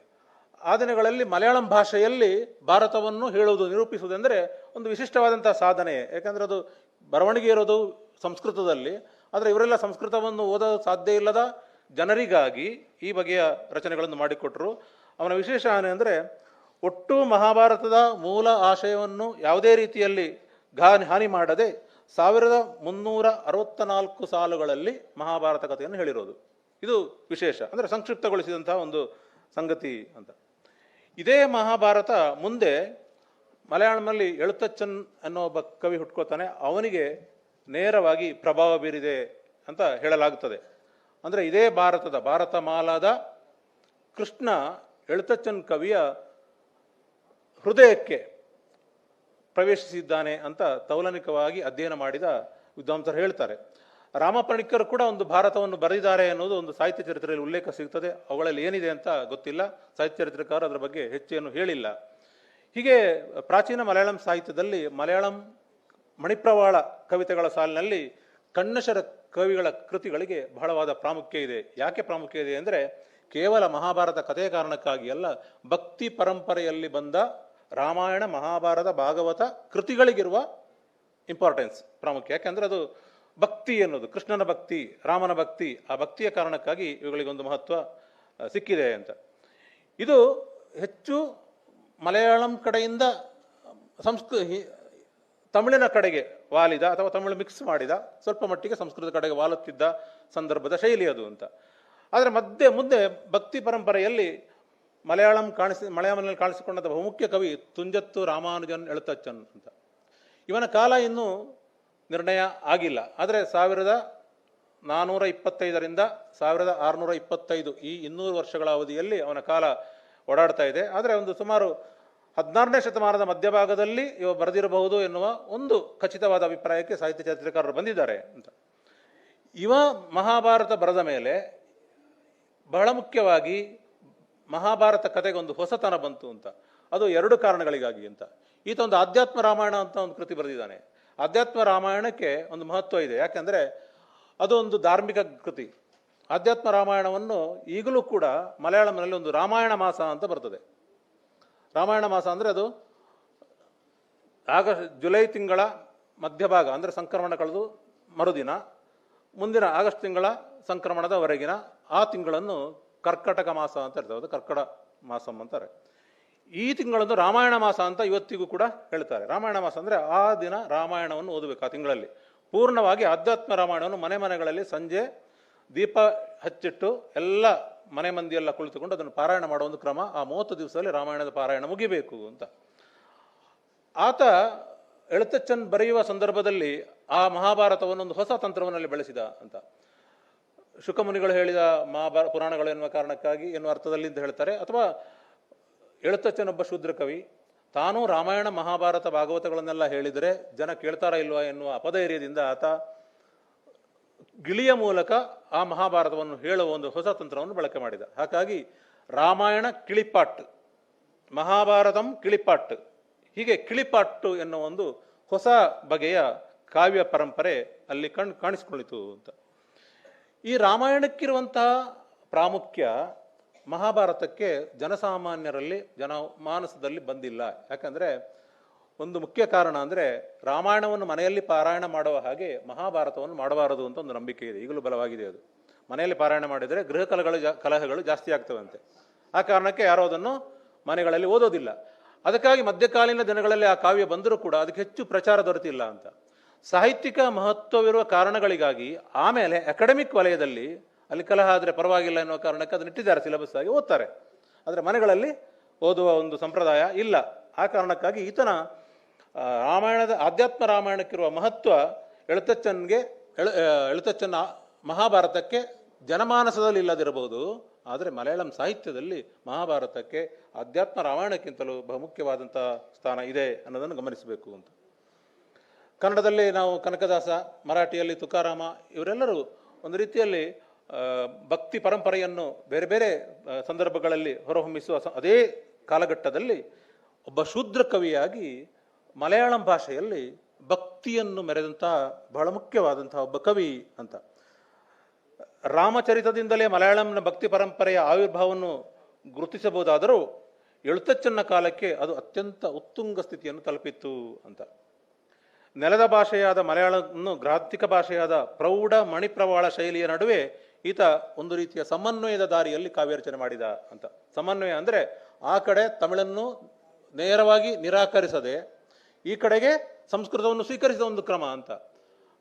ಆ ದಿನಗಳಲ್ಲಿ ಮಲಯಾಳಂ ಭಾಷೆಯಲ್ಲಿ ಭಾರತವನ್ನು ಹೇಳುವುದು, ನಿರೂಪಿಸುವುದೆಂದರೆ ಒಂದು ವಿಶಿಷ್ಟವಾದಂತಹ ಸಾಧನೆ. ಯಾಕಂದರೆ ಅದು ಬರವಣಿಗೆ ಇರೋದು ಸಂಸ್ಕೃತದಲ್ಲಿ, ಆದರೆ ಇವರೆಲ್ಲ ಸಂಸ್ಕೃತವನ್ನು ಓದೋದು ಸಾಧ್ಯ ಇಲ್ಲದ ಜನರಿಗಾಗಿ ಈ ಬಗೆಯ ರಚನೆಗಳನ್ನು ಮಾಡಿಕೊಟ್ರು. ಅವನ ವಿಶೇಷ ಏನೆಂದರೆ ಒಟ್ಟು ಮಹಾಭಾರತದ ಮೂಲ ಆಶಯವನ್ನು ಯಾವುದೇ ರೀತಿಯಲ್ಲಿ ಹಾನಿ ಮಾಡದೆ 1364 ಸಾಲುಗಳಲ್ಲಿ ಮಹಾಭಾರತ ಕಥೆಯನ್ನು ಹೇಳಿರೋದು. ಇದು ವಿಶೇಷ, ಅಂದರೆ ಸಂಕ್ಷಿಪ್ತಗೊಳಿಸಿದಂತಹ ಒಂದು ಸಂಗತಿ ಅಂತ. ಇದೇ ಮಹಾಭಾರತ ಮುಂದೆ ಮಲಯಾಳಂನಲ್ಲಿ ಎಳುತ್ತಚ್ಚನ್ ಅನ್ನೋ ಒಬ್ಬ ಕವಿ ಹುಟ್ಕೋತಾನೆ, ಅವನಿಗೆ ನೇರವಾಗಿ ಪ್ರಭಾವ ಬೀರಿದೆ ಅಂತ ಹೇಳಲಾಗುತ್ತದೆ. ಅಂದರೆ ಇದೇ ಭಾರತ ಮಾಲಾದ ಕೃಷ್ಣ ಎಳುತ್ತಚ್ಚನ್ ಕವಿಯ ಹೃದಯಕ್ಕೆ ಪ್ರವೇಶಿಸಿದ್ದಾನೆ ಅಂತ ತೌಲನಿಕವಾಗಿ ಅಧ್ಯಯನ ಮಾಡಿದ ವಿದ್ವಾಂಸರು ಹೇಳ್ತಾರೆ. ರಾಮ ಪಣಿಕ್ಕರ್ ಕೂಡ ಒಂದು ಭಾರತವನ್ನು ಬರೆದಿದ್ದಾರೆ ಅನ್ನೋದು ಒಂದು ಸಾಹಿತ್ಯ ಚರಿತ್ರೆಯಲ್ಲಿ ಉಲ್ಲೇಖ ಸಿಗ್ತದೆ. ಅವುಗಳಲ್ಲಿ ಏನಿದೆ ಅಂತ ಗೊತ್ತಿಲ್ಲ, ಸಾಹಿತ್ಯ ಚರಿತ್ರಕಾರ ಅದರ ಬಗ್ಗೆ ಹೆಚ್ಚೇನು ಹೇಳಿಲ್ಲ. ಹೀಗೆ ಪ್ರಾಚೀನ ಮಲಯಾಳಂ ಸಾಹಿತ್ಯದಲ್ಲಿ ಮಲಯಾಳಂ ಮಣಿಪ್ರವಾಳ ಕವಿತೆಗಳ ಸಾಲಿನಲ್ಲಿ ಕಣ್ಣಶರ ಕವಿಗಳ ಕೃತಿಗಳಿಗೆ ಬಹಳವಾದ ಪ್ರಾಮುಖ್ಯ ಇದೆ. ಯಾಕೆ ಪ್ರಾಮುಖ್ಯ ಇದೆ ಅಂದರೆ ಕೇವಲ ಮಹಾಭಾರತ ಕಥೆಯ ಕಾರಣಕ್ಕಾಗಿ ಅಲ್ಲ, ಭಕ್ತಿ ಪರಂಪರೆಯಲ್ಲಿ ಬಂದ ರಾಮಾಯಣ, ಮಹಾಭಾರತ, ಭಾಗವತ ಕೃತಿಗಳಿಗಿರುವ ಇಂಪಾರ್ಟೆನ್ಸ್, ಪ್ರಾಮುಖ್ಯ. ಯಾಕೆಂದರೆ ಅದು ಭಕ್ತಿ ಎನ್ನುವುದು, ಕೃಷ್ಣನ ಭಕ್ತಿ, ರಾಮನ ಭಕ್ತಿ, ಆ ಭಕ್ತಿಯ ಕಾರಣಕ್ಕಾಗಿ ಇವುಗಳಿಗೊಂದು ಮಹತ್ವ ಸಿಕ್ಕಿದೆ ಅಂತ. ಇದು ಹೆಚ್ಚು ಮಲಯಾಳಂ ಕಡೆಯಿಂದ ತಮಿಳಿನ ಕಡೆಗೆ ವಾಲಿದ ಅಥವಾ ತಮಿಳು ಮಿಕ್ಸ್ ಮಾಡಿದ, ಸ್ವಲ್ಪ ಮಟ್ಟಿಗೆ ಸಂಸ್ಕೃತ ಕಡೆಗೆ ವಾಲುತ್ತಿದ್ದ ಸಂದರ್ಭದ ಶೈಲಿ ಅದು ಅಂತ. ಆದರೆ ಮುಂದೆ ಭಕ್ತಿ ಪರಂಪರೆಯಲ್ಲಿ ಮಲಯಾಳಂನಲ್ಲಿ ಕಾಣಿಸಿಕೊಂಡ ಬಹುಮುಖ್ಯ ಕವಿ ತುಂಜತ್ತು ರಾಮಾನುಜನ್ ಎಳುತ್ತಚ್ಚನ್ ಅಂತ. ಇವನ ಕಾಲ ಇನ್ನೂ ನಿರ್ಣಯ ಆಗಿಲ್ಲ, ಆದರೆ 1425ರಿಂದ 1625 ಈ 200 ವರ್ಷಗಳ ಅವಧಿಯಲ್ಲಿ ಅವನ ಕಾಲ ಓಡಾಡ್ತಾ ಇದೆ. ಆದರೆ ಒಂದು ಸುಮಾರು 16ನೇ ಶತಮಾನದ ಮಧ್ಯಭಾಗದಲ್ಲಿ ಇವ ಬರೆದಿರಬಹುದು ಎನ್ನುವ ಒಂದು ಖಚಿತವಾದ ಅಭಿಪ್ರಾಯಕ್ಕೆ ಸಾಹಿತ್ಯ ಚರಿತ್ರಕಾರರು ಬಂದಿದ್ದಾರೆ ಅಂತ. ಇವ ಮಹಾಭಾರತ ಬರೆದ ಮೇಲೆ ಬಹಳ ಮುಖ್ಯವಾಗಿ ಮಹಾಭಾರತ ಕಥೆಗೆ ಒಂದು ಹೊಸತನ ಬಂತು ಅಂತ. ಅದು 2 ಕಾರಣಗಳಿಗಾಗಿ ಅಂತ. ಈತ ಒಂದು ಆಧ್ಯಾತ್ಮ ರಾಮಾಯಣ ಅಂತ ಒಂದು ಕೃತಿ ಬರೆದಿದ್ದಾನೆ. ಆಧ್ಯಾತ್ಮ ರಾಮಾಯಣಕ್ಕೆ ಒಂದು ಮಹತ್ವ ಇದೆ, ಯಾಕೆಂದರೆ ಅದು ಒಂದು ಧಾರ್ಮಿಕ ಕೃತಿ. ಆಧ್ಯಾತ್ಮ ರಾಮಾಯಣವನ್ನು ಈಗಲೂ ಕೂಡ ಮಲಯಾಳಂನಲ್ಲಿ ಒಂದು ರಾಮಾಯಣ ಮಾಸ ಅಂತ ಬರ್ತದೆ. ರಾಮಾಯಣ ಮಾಸ ಅಂದರೆ ಅದು ಜುಲೈ ತಿಂಗಳ ಮಧ್ಯಭಾಗ, ಅಂದರೆ ಸಂಕ್ರಮಣ ಕಳೆದು ಮರುದಿನ ಮುಂದಿನ ಆಗಸ್ಟ್ ತಿಂಗಳ ಸಂಕ್ರಮಣದವರೆಗಿನ ಆ ತಿಂಗಳನ್ನು ಕರ್ಕಟಕ ಮಾಸ ಅಂತ ಹೇಳ್ತಾರೆ, ಅದು ಕರ್ಕಟ ಮಾಸಂ ಅಂತಾರೆ. ಈ ತಿಂಗಳನ್ನು ರಾಮಾಯಣ ಮಾಸ ಅಂತ ಇವತ್ತಿಗೂ ಕೂಡ ಹೇಳ್ತಾರೆ. ರಾಮಾಯಣ ಮಾಸ ಅಂದರೆ ಆ ದಿನ ರಾಮಾಯಣವನ್ನು ಓದಬೇಕು. ಆ ತಿಂಗಳಲ್ಲಿ ಪೂರ್ಣವಾಗಿ ಆಧ್ಯಾತ್ಮ ರಾಮಾಯಣವನ್ನು ಮನೆ ಮನೆಗಳಲ್ಲಿ ಸಂಜೆ ದೀಪ ಹಚ್ಚಿಟ್ಟು ಎಲ್ಲ ಮನೆ ಮಂದಿಯೆಲ್ಲ ಕುಳಿತುಕೊಂಡು ಅದನ್ನು ಪಾರಾಯಣ ಮಾಡುವ ಒಂದು ಕ್ರಮ. ಆ 30 ದಿವಸದಲ್ಲಿ ರಾಮಾಯಣದ ಪಾರಾಯಣ ಮುಗಿಬೇಕು ಅಂತ. ಆತ ಎಳುತ್ತಚ್ಚನ್ ಬರೆಯುವ ಸಂದರ್ಭದಲ್ಲಿ ಆ ಮಹಾಭಾರತವನ್ನು ಒಂದು ಹೊಸ ತಂತ್ರವನ್ನಲ್ಲಿ ಬೆಳೆಸಿದ ಅಂತ ಶುಕಮುನಿಗಳು ಹೇಳಿದ ಪುರಾಣಗಳು ಎನ್ನುವ ಕಾರಣಕ್ಕಾಗಿ ಎನ್ನುವ ಅರ್ಥದಲ್ಲಿ ಅಂತ ಹೇಳ್ತಾರೆ. ಅಥವಾ ಎಳುತ್ತಚ್ಚನೊಬ್ಬ ಶೂದ್ರ ಕವಿ, ತಾನೂ ರಾಮಾಯಣ ಮಹಾಭಾರತ ಭಾಗವತಗಳನ್ನೆಲ್ಲ ಹೇಳಿದರೆ ಜನ ಕೇಳ್ತಾರ ಇಲ್ವಾ ಎನ್ನುವ ಅಪಧೈರ್ಯದಿಂದ ಆತ ಗಿಳಿಯ ಮೂಲಕ ಆ ಮಹಾಭಾರತವನ್ನು ಹೇಳುವ ಒಂದು ಹೊಸ ತಂತ್ರವನ್ನು ಬಳಕೆ ಮಾಡಿದ. ಹಾಗಾಗಿ ರಾಮಾಯಣ ಕಿಳಿಪಾಟ್ಟು, ಮಹಾಭಾರತಂ ಕಿಳಿಪಾಟ್ಟು, ಹೀಗೆ ಕಿಳಿಪಾಟ್ಟು ಎನ್ನುವ ಒಂದು ಹೊಸ ಬಗೆಯ ಕಾವ್ಯ ಪರಂಪರೆ ಅಲ್ಲಿ ಕಾಣಿಸಿಕೊಂಡಿತು ಅಂತ. ಈ ರಾಮಾಯಣಕ್ಕಿರುವಂತಹ ಪ್ರಾಮುಖ್ಯ ಮಹಾಭಾರತಕ್ಕೆ ಜನಸಾಮಾನ್ಯರಲ್ಲಿ ಜನಮಾನಸದಲ್ಲಿ ಬಂದಿಲ್ಲ. ಯಾಕಂದರೆ ಒಂದು ಮುಖ್ಯ ಕಾರಣ ಅಂದರೆ ರಾಮಾಯಣವನ್ನು ಮನೆಯಲ್ಲಿ ಪಾರಾಯಣ ಮಾಡುವ ಹಾಗೆ ಮಹಾಭಾರತವನ್ನು ಮಾಡಬಾರದು ಅಂತ ಒಂದು ನಂಬಿಕೆ ಇದೆ, ಈಗಲೂ ಬಲವಾಗಿದೆ. ಅದು ಮನೆಯಲ್ಲಿ ಪಾರಾಯಣ ಮಾಡಿದರೆ ಗೃಹ ಕಲಹಗಳು ಜಾಸ್ತಿ ಆಗ್ತವಂತೆ. ಆ ಕಾರಣಕ್ಕೆ ಯಾರೋ ಅದನ್ನು ಮನೆಗಳಲ್ಲಿ ಓದೋದಿಲ್ಲ. ಅದಕ್ಕಾಗಿ ಮಧ್ಯಕಾಲೀನ ದಿನಗಳಲ್ಲಿ ಆ ಕಾವ್ಯ ಬಂದರೂ ಕೂಡ ಅದಕ್ಕೆ ಹೆಚ್ಚು ಪ್ರಚಾರ ದೊರೆತಿಲ್ಲ ಅಂತ. ಸಾಹಿತ್ಯಿಕ ಮಹತ್ವವಿರುವ ಕಾರಣಗಳಿಗಾಗಿ ಆಮೇಲೆ ಅಕಾಡೆಮಿಕ್ ವಲಯದಲ್ಲಿ ಅಲ್ಲಿ ಕಲಹ ಆದರೆ ಪರವಾಗಿಲ್ಲ ಎನ್ನುವ ಕಾರಣಕ್ಕೆ ಅದನ್ನು ಇಟ್ಟಿದ್ದಾರೆ, ಸಿಲೆಬಸ್ ಆಗಿ ಓದ್ತಾರೆ. ಆದರೆ ಮನೆಗಳಲ್ಲಿ ಓದುವ ಒಂದು ಸಂಪ್ರದಾಯ ಇಲ್ಲ. ಆ ಕಾರಣಕ್ಕಾಗಿ ಈತನ ರಾಮಾಯಣದ ಆಧ್ಯಾತ್ಮ ರಾಮಾಯಣಕ್ಕಿರುವ ಮಹತ್ವ ಎಳುತ್ತಚ್ಚನ್ನ ಮಹಾಭಾರತಕ್ಕೆ ಜನಮಾನಸದಲ್ಲಿ ಇಲ್ಲದಿರಬಹುದು, ಆದರೆ ಮಲಯಾಳಂ ಸಾಹಿತ್ಯದಲ್ಲಿ ಮಹಾಭಾರತಕ್ಕೆ ಆಧ್ಯಾತ್ಮ ರಾಮಾಯಣಕ್ಕಿಂತಲೂ ಬಹುಮುಖ್ಯವಾದಂಥ ಸ್ಥಾನ ಇದೆ ಅನ್ನೋದನ್ನು ಗಮನಿಸಬೇಕು ಅಂತ. ಕನ್ನಡದಲ್ಲಿ ನಾವು ಕನಕದಾಸ, ಮರಾಠಿಯಲ್ಲಿ ತುಕಾರಾಮ, ಇವರೆಲ್ಲರೂ ಒಂದು ರೀತಿಯಲ್ಲಿ ಭಕ್ತಿ ಪರಂಪರೆಯನ್ನು ಬೇರೆ ಬೇರೆ ಸಂದರ್ಭಗಳಲ್ಲಿ ಹೊರಹೊಮ್ಮಿಸುವ ಅದೇ ಕಾಲಘಟ್ಟದಲ್ಲಿ ಒಬ್ಬ ಶೂದ್ರ ಕವಿಯಾಗಿ ಮಲಯಾಳಂ ಭಾಷೆಯಲ್ಲಿ ಭಕ್ತಿಯನ್ನು ಮೆರೆದಂತಹ ಬಹಳ ಮುಖ್ಯವಾದಂತಹ ಒಬ್ಬ ಕವಿ ಅಂತ. ರಾಮಚರಿತದಿಂದಲೇ ಮಲಯಾಳಂನ ಭಕ್ತಿ ಪರಂಪರೆಯ ಆವಿರ್ಭಾವವನ್ನು ಗುರುತಿಸಬಹುದಾದರೂ ಎಳುತ್ತಚ್ಚನ್ನ ಕಾಲಕ್ಕೆ ಅದು ಅತ್ಯಂತ ಉತ್ತುಂಗ ಸ್ಥಿತಿಯನ್ನು ತಲುಪಿತ್ತು ಅಂತ. ನೆಲದ ಭಾಷೆಯಾದ ಮಲಯಾಳವನ್ನು ಗ್ರಾಂಥಿಕ ಭಾಷೆಯಾದ ಪ್ರೌಢ ಮಣಿಪ್ರವಾಳ ಶೈಲಿಯ ನಡುವೆ ಈತ ಒಂದು ರೀತಿಯ ಸಮನ್ವಯದ ದಾರಿಯಲ್ಲಿ ಕಾವ್ಯರಚನೆ ಮಾಡಿದ ಅಂತ. ಸಮನ್ವಯ ಅಂದರೆ ಆ ಕಡೆ ತಮಿಳನ್ನು ನೇರವಾಗಿ ನಿರಾಕರಿಸದೆ ಈ ಕಡೆಗೆ ಸಂಸ್ಕೃತವನ್ನು ಸ್ವೀಕರಿಸಿದ ಒಂದು ಕ್ರಮ ಅಂತ.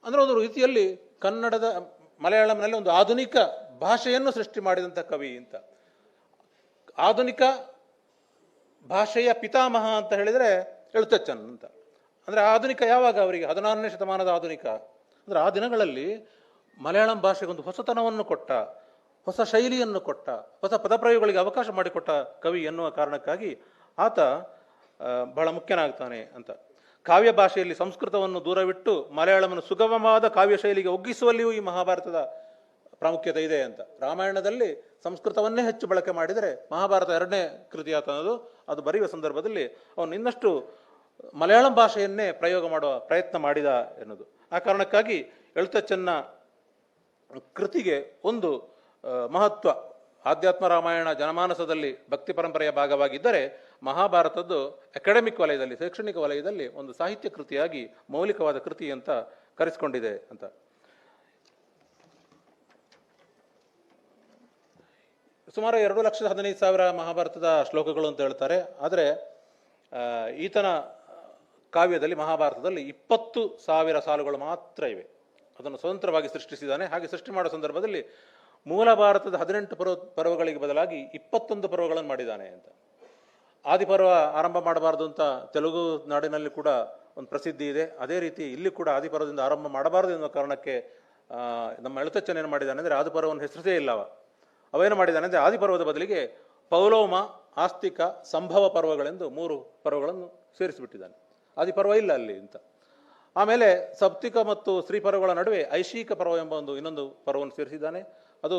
ಅಂದರೆ ಒಂದು ರೀತಿಯಲ್ಲಿ ಕನ್ನಡದ ಮಲಯಾಳಂನಲ್ಲಿ ಒಂದು ಆಧುನಿಕ ಭಾಷೆಯನ್ನು ಸೃಷ್ಟಿ ಮಾಡಿದಂಥ ಕವಿ ಅಂತ. ಆಧುನಿಕ ಭಾಷೆಯ ಪಿತಾಮಹ ಅಂತ ಹೇಳಿದರೆ ಎಳುತ್ತಚ್ಚನ್ ಅಂತ. ಅಂದರೆ ಆಧುನಿಕ ಯಾವಾಗ ಅವರಿಗೆ 16ನೇ ಶತಮಾನದ ಆಧುನಿಕ ಅಂದರೆ ಆ ದಿನಗಳಲ್ಲಿ ಮಲಯಾಳಂ ಭಾಷೆಗೆ ಒಂದು ಹೊಸತನವನ್ನು ಕೊಟ್ಟ, ಹೊಸ ಶೈಲಿಯನ್ನು ಕೊಟ್ಟ, ಹೊಸ ಪದಪ್ರಯೋಗಗಳಿಗೆ ಅವಕಾಶ ಮಾಡಿಕೊಟ್ಟ ಕವಿ ಎನ್ನುವ ಕಾರಣಕ್ಕಾಗಿ ಆತ ಬಹಳ ಮುಖ್ಯನಾಗ್ತಾನೆ ಅಂತ. ಕಾವ್ಯ ಭಾಷೆಯಲ್ಲಿ ಸಂಸ್ಕೃತವನ್ನು ದೂರವಿಟ್ಟು ಮಲಯಾಳಮನ್ನು ಸುಗಮವಾದ ಕಾವ್ಯ ಶೈಲಿಗೆ ಒಗ್ಗಿಸುವಲ್ಲಿಯೂ ಈ ಮಹಾಭಾರತದ ಪ್ರಾಮುಖ್ಯತೆ ಇದೆ ಅಂತ. ರಾಮಾಯಣದಲ್ಲಿ ಸಂಸ್ಕೃತವನ್ನೇ ಹೆಚ್ಚು ಬಳಕೆ ಮಾಡಿದರೆ ಮಹಾಭಾರತ 2ನೇ ಕೃತಿ ಆತ ಅನ್ನೋದು ಅದು ಬರೆಯುವ ಸಂದರ್ಭದಲ್ಲಿ ಅವನು ಇನ್ನಷ್ಟು ಮಲಯಾಳಂ ಭಾಷೆಯನ್ನೇ ಪ್ರಯೋಗ ಮಾಡುವ ಪ್ರಯತ್ನ ಮಾಡಿದ ಎನ್ನುವುದು. ಆ ಕಾರಣಕ್ಕಾಗಿ ಎಳುತ್ತಚ್ಚನ್ನ ಕೃತಿಗೆ ಒಂದು ಮಹತ್ವ. ಆಧ್ಯಾತ್ಮ ರಾಮಾಯಣ ಜನಮಾನಸದಲ್ಲಿ ಭಕ್ತಿ ಪರಂಪರೆಯ ಭಾಗವಾಗಿದ್ದರೆ ಮಹಾಭಾರತದ್ದು ಅಕಾಡೆಮಿಕ್ ವಲಯದಲ್ಲಿ, ಶೈಕ್ಷಣಿಕ ವಲಯದಲ್ಲಿ ಒಂದು ಸಾಹಿತ್ಯ ಕೃತಿಯಾಗಿ ಮೌಲಿಕವಾದ ಕೃತಿ ಅಂತ ಕರೆಸಿಕೊಂಡಿದೆ ಅಂತ. ಸುಮಾರು 2,15,000 ಮಹಾಭಾರತದ ಶ್ಲೋಕಗಳು ಅಂತ ಹೇಳ್ತಾರೆ. ಆದರೆ ಈತನ ಕಾವ್ಯದಲ್ಲಿ ಮಹಾಭಾರತದಲ್ಲಿ 20,000 ಸಾಲುಗಳು ಮಾತ್ರ ಇವೆ. ಅದನ್ನು ಸ್ವತಂತ್ರವಾಗಿ ಸೃಷ್ಟಿಸಿದ್ದಾನೆ. ಹಾಗೆ ಸೃಷ್ಟಿ ಮಾಡುವ ಸಂದರ್ಭದಲ್ಲಿ ಮೂಲ ಭಾರತದ 18 ಪರ್ವಗಳಿಗೆ ಬದಲಾಗಿ 21 ಪರ್ವಗಳನ್ನು ಮಾಡಿದ್ದಾನೆ ಅಂತ. ಆದಿಪರ್ವ ಆರಂಭ ಮಾಡಬಾರದು ಅಂತ ತೆಲುಗು ನಾಡಿನಲ್ಲಿ ಕೂಡ ಒಂದು ಪ್ರಸಿದ್ಧಿ ಇದೆ. ಅದೇ ರೀತಿ ಇಲ್ಲಿ ಕೂಡ ಆದಿಪರ್ವದಿಂದ ಆರಂಭ ಮಾಡಬಾರದು ಎನ್ನುವ ಕಾರಣಕ್ಕೆ ನಮ್ಮ ಎಳುತ್ತಚ್ಚನ್ ಏನು ಮಾಡಿದ್ದಾನೆ ಅಂದರೆ ಆದಿಪರ್ವವನ್ನು ಹೆಸರಿಸೇ ಇಲ್ಲವ. ಅವೇನು ಮಾಡಿದ್ದಾನೆ ಅಂದರೆ ಆದಿಪರ್ವದ ಬದಲಿಗೆ ಪೌಲೋಮ, ಆಸ್ತಿಕ, ಸಂಭವ ಪರ್ವಗಳೆಂದು 3 ಪರ್ವಗಳನ್ನು ಸೇರಿಸಿಬಿಟ್ಟಿದ್ದಾನೆ. ಆದಿಪರ್ವ ಇಲ್ಲ ಅಲ್ಲಿ ಅಂತ. ಆಮೇಲೆ ಸಪ್ತಿಕ ಮತ್ತು ಶ್ರೀಪರ್ವಗಳ ನಡುವೆ ಐಶಿಕ ಪರ್ವ ಎಂಬ ಇನ್ನೊಂದು ಪರ್ವವನ್ನು ಸೇರಿಸಿದ್ದಾನೆ. ಅದು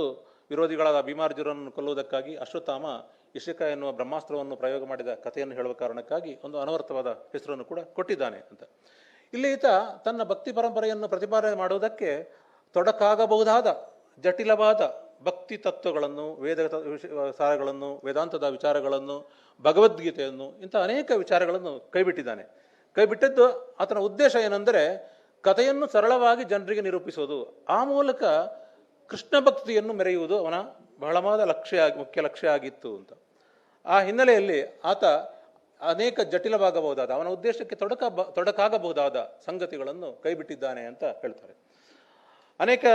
ವಿರೋಧಿಗಳಾದ ಭೀಮಾರ್ಜುನನ್ನು ಕೊಲ್ಲುವುದಕ್ಕಾಗಿ ಅಶ್ವತ್ಥಾಮ ಇಶಿಕ ಎನ್ನುವ ಬ್ರಹ್ಮಾಸ್ತ್ರವನ್ನು ಪ್ರಯೋಗ ಮಾಡಿದ ಕಥೆಯನ್ನು ಹೇಳುವ ಕಾರಣಕ್ಕಾಗಿ ಒಂದು ಅನವರ್ತವಾದ ಹೆಸರನ್ನು ಕೂಡ ಕೊಟ್ಟಿದ್ದಾನೆ ಅಂತ. ಇಲ್ಲಿ ಈತ ತನ್ನ ಭಕ್ತಿ ಪರಂಪರೆಯನ್ನು ಪ್ರತಿಪಾದನೆ ಮಾಡುವುದಕ್ಕೆ ತೊಡಕಾಗಬಹುದಾದ ಜಟಿಲವಾದ ಭಕ್ತಿ ತತ್ವಗಳನ್ನು, ಸಾರಗಳನ್ನು, ವೇದಾಂತದ ವಿಚಾರಗಳನ್ನು, ಭಗವದ್ಗೀತೆಯನ್ನು, ಇಂಥ ಅನೇಕ ವಿಚಾರಗಳನ್ನು ಕೈಬಿಟ್ಟಿದ್ದಾನೆ. ಕೈಬಿಟ್ಟದ್ದು ಆತನ ಉದ್ದೇಶ ಏನೆಂದರೆ ಕಥೆಯನ್ನು ಸರಳವಾಗಿ ಜನರಿಗೆ ನಿರೂಪಿಸೋದು, ಆ ಮೂಲಕ ಕೃಷ್ಣ ಭಕ್ತಿಯನ್ನು ಮೆರೆಯುವುದು ಅವನ ಬಹಳವಾದ ಮುಖ್ಯ ಲಕ್ಷ್ಯ ಆಗಿತ್ತು ಅಂತ. ಆ ಹಿನ್ನೆಲೆಯಲ್ಲಿ ಆತ ಅನೇಕ ಜಟಿಲವಾಗಬಹುದಾದ, ಅವನ ಉದ್ದೇಶಕ್ಕೆ ತೊಡಕಾಗಬಹುದಾದ ಸಂಗತಿಗಳನ್ನು ಕೈಬಿಟ್ಟಿದ್ದಾನೆ ಅಂತ ಹೇಳ್ತಾರೆ. ಅನೇಕ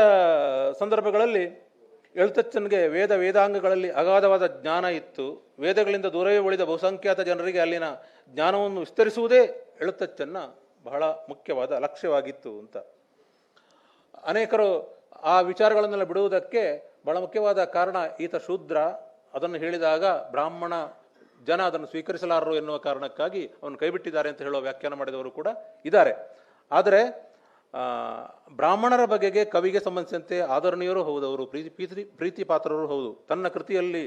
ಸಂದರ್ಭಗಳಲ್ಲಿ ಎಳ್ತಚ್ಚನ್ಗೆ ವೇದಾಂಗಗಳಲ್ಲಿ ಅಗಾಧವಾದ ಜ್ಞಾನ ಇತ್ತು. ವೇದಗಳಿಂದ ದೂರವೇ ಉಳಿದ ಬಹುಸಂಖ್ಯಾತ ಜನರಿಗೆ ಅಲ್ಲಿನ ಜ್ಞಾನವನ್ನು ವಿಸ್ತರಿಸುವುದೇ ಎಳ್ತಚ್ಚನ್ನ ಬಹಳ ಮುಖ್ಯವಾದ ಲಕ್ಷ್ಯವಾಗಿತ್ತು ಅಂತ. ಅನೇಕರು ಆ ವಿಚಾರಗಳನ್ನೆಲ್ಲ ಬಿಡುವುದಕ್ಕೆ ಬಹಳ ಮುಖ್ಯವಾದ ಕಾರಣ ಈತ ಶೂದ್ರ, ಅದನ್ನು ಹೇಳಿದಾಗ ಬ್ರಾಹ್ಮಣ ಜನ ಅದನ್ನು ಸ್ವೀಕರಿಸಲಾರರು ಎನ್ನುವ ಕಾರಣಕ್ಕಾಗಿ ಅವನು ಕೈಬಿಟ್ಟಿದ್ದಾರೆ ಅಂತ ಹೇಳುವ ವ್ಯಾಖ್ಯಾನ ಮಾಡಿದವರು ಕೂಡ ಇದ್ದಾರೆ. ಆದರೆ ಬ್ರಾಹ್ಮಣರ ಬಗೆಗೆ ಕವಿಗೆ ಸಂಬಂಧಿಸಿದಂತೆ ಆದರಣೀಯರು ಹೌದು, ಅವರು ಪ್ರೀತಿ ಪಾತ್ರರು ಹೌದು. ತನ್ನ ಕೃತಿಯಲ್ಲಿ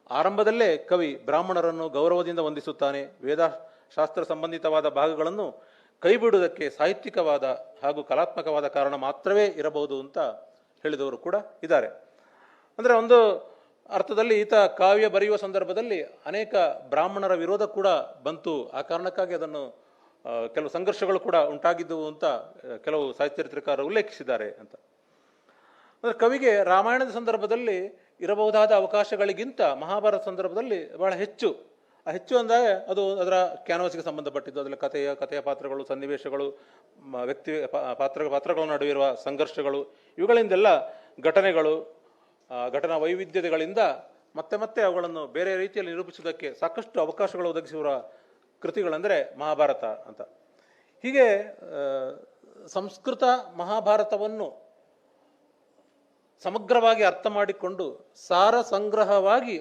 ಆರಂಭದಲ್ಲೇ ಕವಿ ಬ್ರಾಹ್ಮಣರನ್ನು ಗೌರವದಿಂದ ವಂದಿಸುತ್ತಾನೆ. ವೇದಶಾಸ್ತ್ರ ಸಂಬಂಧಿತವಾದ ಭಾಗಗಳನ್ನು ಕೈಬಿಡುವುದಕ್ಕೆ ಸಾಹಿತ್ಯಿಕವಾದ ಹಾಗೂ ಕಲಾತ್ಮಕವಾದ ಕಾರಣ ಮಾತ್ರವೇ ಇರಬಹುದು ಅಂತ ಹೇಳಿದವರು ಕೂಡ ಇದ್ದಾರೆ. ಅಂದರೆ ಒಂದು ಅರ್ಥದಲ್ಲಿ ಈತ ಕಾವ್ಯ ಬರೆಯುವ ಸಂದರ್ಭದಲ್ಲಿ ಅನೇಕ ಬ್ರಾಹ್ಮಣರ ವಿರೋಧ ಕೂಡ ಬಂತು. ಆ ಕಾರಣಕ್ಕಾಗಿ ಅದನ್ನು ಕೆಲವು ಸಂಘರ್ಷಗಳು ಕೂಡ ಉಂಟಾಗಿದ್ದವು ಅಂತ ಕೆಲವು ಸಾಹಿತ್ಯಕಾರರು ಉಲ್ಲೇಖಿಸಿದ್ದಾರೆ ಅಂತ. ಅಂದರೆ ಕವಿಗೆ ರಾಮಾಯಣದ ಸಂದರ್ಭದಲ್ಲಿ ಇರಬಹುದಾದ ಅವಕಾಶಗಳಿಗಿಂತ ಮಹಾಭಾರತ ಸಂದರ್ಭದಲ್ಲಿ ಬಹಳ ಹೆಚ್ಚು ಅಂದಾಗ ಅದು ಅದರ ಕ್ಯಾನ್ವಾಸ್ಗೆ ಸಂಬಂಧಪಟ್ಟಿದ್ದು. ಅದರಲ್ಲಿ ಕಥೆಯ ಪಾತ್ರಗಳು, ಸನ್ನಿವೇಶಗಳು, ಪಾತ್ರಗಳ ನಡುವೆ ಇರುವ ಸಂಘರ್ಷಗಳು, ಇವುಗಳಿಂದೆಲ್ಲ ಘಟನಾ ವೈವಿಧ್ಯತೆಗಳಿಂದ ಮತ್ತೆ ಅವುಗಳನ್ನು ಬೇರೆ ರೀತಿಯಲ್ಲಿ ನಿರೂಪಿಸುವುದಕ್ಕೆ ಸಾಕಷ್ಟು ಅವಕಾಶಗಳು ಒದಗಿಸಿರುವ ಕೃತಿಗಳೆಂದರೆ ಮಹಾಭಾರತ ಅಂತ. ಹೀಗೆ ಸಂಸ್ಕೃತ ಮಹಾಭಾರತವನ್ನು ಸಮಗ್ರವಾಗಿ ಅರ್ಥ ಮಾಡಿಕೊಂಡು ಸಾರ ಸಂಗ್ರಹವಾಗಿ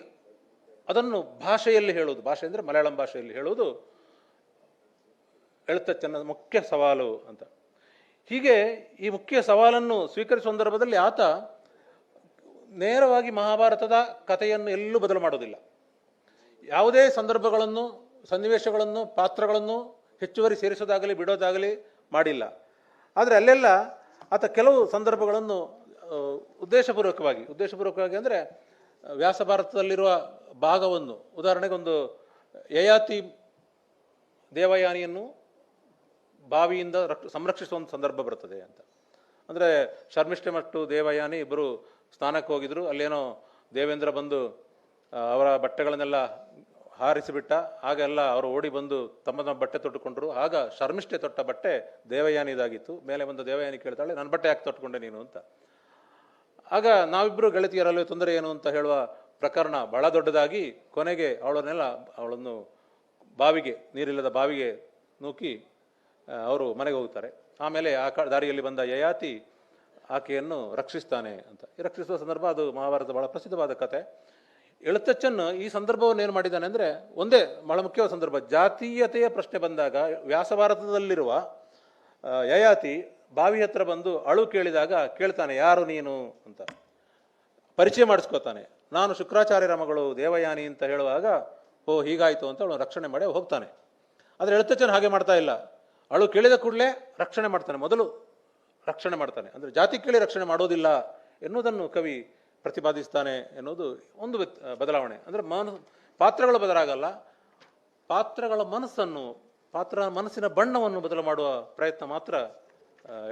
ಅದನ್ನು ಭಾಷೆಯಲ್ಲಿ ಹೇಳುವುದು, ಭಾಷೆ ಅಂದರೆ ಮಲಯಾಳಂ ಭಾಷೆಯಲ್ಲಿ ಹೇಳುವುದು ಎಳ್ತಚ್ಚನ ಮುಖ್ಯ ಸವಾಲು ಅಂತ. ಹೀಗೆ ಈ ಮುಖ್ಯ ಸವಾಲನ್ನು ಸ್ವೀಕರಿಸುವ ಸಂದರ್ಭದಲ್ಲಿ ಆತ ನೇರವಾಗಿ ಮಹಾಭಾರತದ ಕಥೆಯನ್ನು ಎಲ್ಲೂ ಬದಲು ಮಾಡೋದಿಲ್ಲ. ಯಾವುದೇ ಸಂದರ್ಭಗಳನ್ನು, ಸನ್ನಿವೇಶಗಳನ್ನು, ಪಾತ್ರಗಳನ್ನು ಹೆಚ್ಚುವರಿ ಸೇರಿಸೋದಾಗಲಿ ಬಿಡೋದಾಗಲಿ ಮಾಡಿಲ್ಲ. ಆದರೆ ಅಲ್ಲೆಲ್ಲ ಆತ ಕೆಲವು ಸಂದರ್ಭಗಳನ್ನು ಉದ್ದೇಶಪೂರ್ವಕವಾಗಿ ಅಂದರೆ ವ್ಯಾಸ ಭಾರತದಲ್ಲಿರುವ ಭಾಗವನ್ನು, ಉದಾಹರಣೆಗೆ ಒಂದು ಯಯಾತಿ ದೇವಯಾನಿಯನ್ನು ಬಾವಿಯಿಂದ ಸಂರಕ್ಷಿಸುವ ಒಂದು ಸಂದರ್ಭ ಬರ್ತದೆ ಅಂತ. ಅಂದರೆ ಶರ್ಮಿಷ್ಠೆ ಮತ್ತು ದೇವಯಾನಿ ಇಬ್ಬರು ಸ್ನಾನಕ್ಕೆ ಹೋಗಿದ್ರು. ಅಲ್ಲೇನೋ ದೇವೇಂದ್ರ ಬಂದು ಅವರ ಬಟ್ಟೆಗಳನ್ನೆಲ್ಲ ಹಾರಿಸಿಬಿಟ್ಟ. ಆಗೆಲ್ಲ ಅವರು ಓಡಿ ಬಂದು ತಮ್ಮ ಬಟ್ಟೆ ತೊಟ್ಟುಕೊಂಡ್ರು. ಆಗ ಶರ್ಮಿಷ್ಠೆ ತೊಟ್ಟ ಬಟ್ಟೆ ದೇವಯಾನಿದಾಗಿತ್ತು. ಮೇಲೆ ಬಂದು ದೇವಯಾನಿ ಕೇಳ್ತಾಳೆ, ನನ್ನ ಬಟ್ಟೆ ಯಾಕೆ ತೊಟ್ಟುಕೊಂಡೆ ನೀನು ಅಂತ. ಆಗ ನಾವಿಬ್ಬರು ಗೆಳತಿಯರಲ್ಲಿ ತೊಂದರೆ ಏನು ಅಂತ ಹೇಳುವ ಪ್ರಕರಣ ಬಹಳ ದೊಡ್ಡದಾಗಿ ಕೊನೆಗೆ ಅವಳನ್ನು ನೀರಿಲ್ಲದ ಬಾವಿಗೆ ನೂಕಿ ಅವರು ಮನೆಗೆ ಹೋಗ್ತಾರೆ. ಆಮೇಲೆ ದಾರಿಯಲ್ಲಿ ಬಂದ ಯಯಾತಿ ಆಕೆಯನ್ನು ರಕ್ಷಿಸ್ತಾನೆ ಅಂತ. ರಕ್ಷಿಸುವ ಸಂದರ್ಭ ಅದು ಮಹಾಭಾರತ ಬಹಳ ಪ್ರಸಿದ್ಧವಾದ ಕತೆ. ಎಳ್ತಚ್ಚನ್ ಈ ಸಂದರ್ಭವನ್ನು ಏನು ಮಾಡಿದ್ದಾನೆ ಅಂದರೆ, ಒಂದೇ ಬಹಳ ಮುಖ್ಯವಾದ ಸಂದರ್ಭ, ಜಾತೀಯತೆಯ ಪ್ರಶ್ನೆ ಬಂದಾಗ ವ್ಯಾಸ ಭಾರತದಲ್ಲಿರುವ ಯಯಾತಿ ಬಾವಿ ಹತ್ರ ಬಂದು ಕೇಳಿದಾಗ ಕೇಳ್ತಾನೆ, ಯಾರು ನೀನು ಅಂತ ಪರಿಚಯ ಮಾಡಿಸ್ಕೋತಾನೆ. ನಾನು ಶುಕ್ರಾಚಾರ್ಯರ ಮಗಳು ದೇವಯಾನಿ ಅಂತ ಹೇಳುವಾಗ, ಓ ಹೀಗಾಯ್ತು ಅಂತ ಅವಳು ರಕ್ಷಣೆ ಮಾಡಿ ಹೋಗ್ತಾನೆ. ಆದರೆ ಎಳ್ತಚ್ಚನ್ ಹಾಗೆ ಮಾಡ್ತಾ ಇಲ್ಲ. ಕೇಳಿದ ಕೂಡಲೇ ರಕ್ಷಣೆ ಮಾಡ್ತಾನೆ, ಮೊದಲು ರಕ್ಷಣೆ ಮಾಡ್ತಾನೆ. ಅಂದರೆ ಜಾತಿ ಕೇಳಿ ರಕ್ಷಣೆ ಮಾಡೋದಿಲ್ಲ ಎನ್ನುವುದನ್ನು ಕವಿ ಪ್ರತಿಪಾದಿಸ್ತಾನೆ ಎನ್ನುವುದು ಒಂದು ಬದಲಾವಣೆ. ಅಂದರೆ ಪಾತ್ರಗಳು ಬದಲಾಗಲ್ಲ, ಪಾತ್ರಗಳ ಮನಸ್ಸಿನ ಬಣ್ಣವನ್ನು ಬದಲು ಮಾಡುವ ಪ್ರಯತ್ನ ಮಾತ್ರ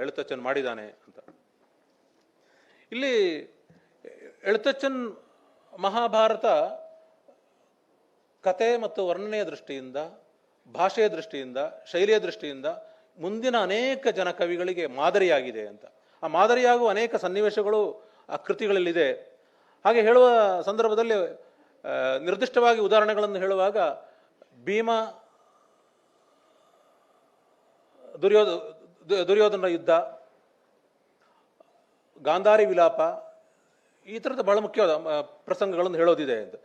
ಎಳ್ತಚ್ಚನ್ ಮಾಡಿದ್ದಾನೆ ಅಂತ. ಇಲ್ಲಿ ಎಳ್ತಚ್ಚನ್ ಮಹಾಭಾರತ ಕತೆ ಮತ್ತು ವರ್ಣನೆಯ ದೃಷ್ಟಿಯಿಂದ, ಭಾಷೆಯ ದೃಷ್ಟಿಯಿಂದ, ಶೈಲಿಯ ದೃಷ್ಟಿಯಿಂದ ಮುಂದಿನ ಅನೇಕ ಜನ ಕವಿಗಳಿಗೆ ಮಾದರಿಯಾಗಿದೆ ಅಂತ. ಆ ಮಾದರಿಯಾಗುವ ಅನೇಕ ಸನ್ನಿವೇಶಗಳು ಆ ಕೃತಿಗಳಲ್ಲಿದೆ. ಹಾಗೆ ಹೇಳುವ ಸಂದರ್ಭದಲ್ಲಿ ನಿರ್ದಿಷ್ಟವಾಗಿ ಉದಾಹರಣೆಗಳನ್ನು ಹೇಳುವಾಗ ಭೀಮ ದುರ್ಯೋಧನ ಯುದ್ಧ, ಗಾಂಧಾರಿ ವಿಲಾಪ, ಈ ಥರದ ಬಹಳ ಮುಖ್ಯವಾದ ಪ್ರಸಂಗಗಳನ್ನು ಹೇಳೋದಿದೆ ಅಂತ.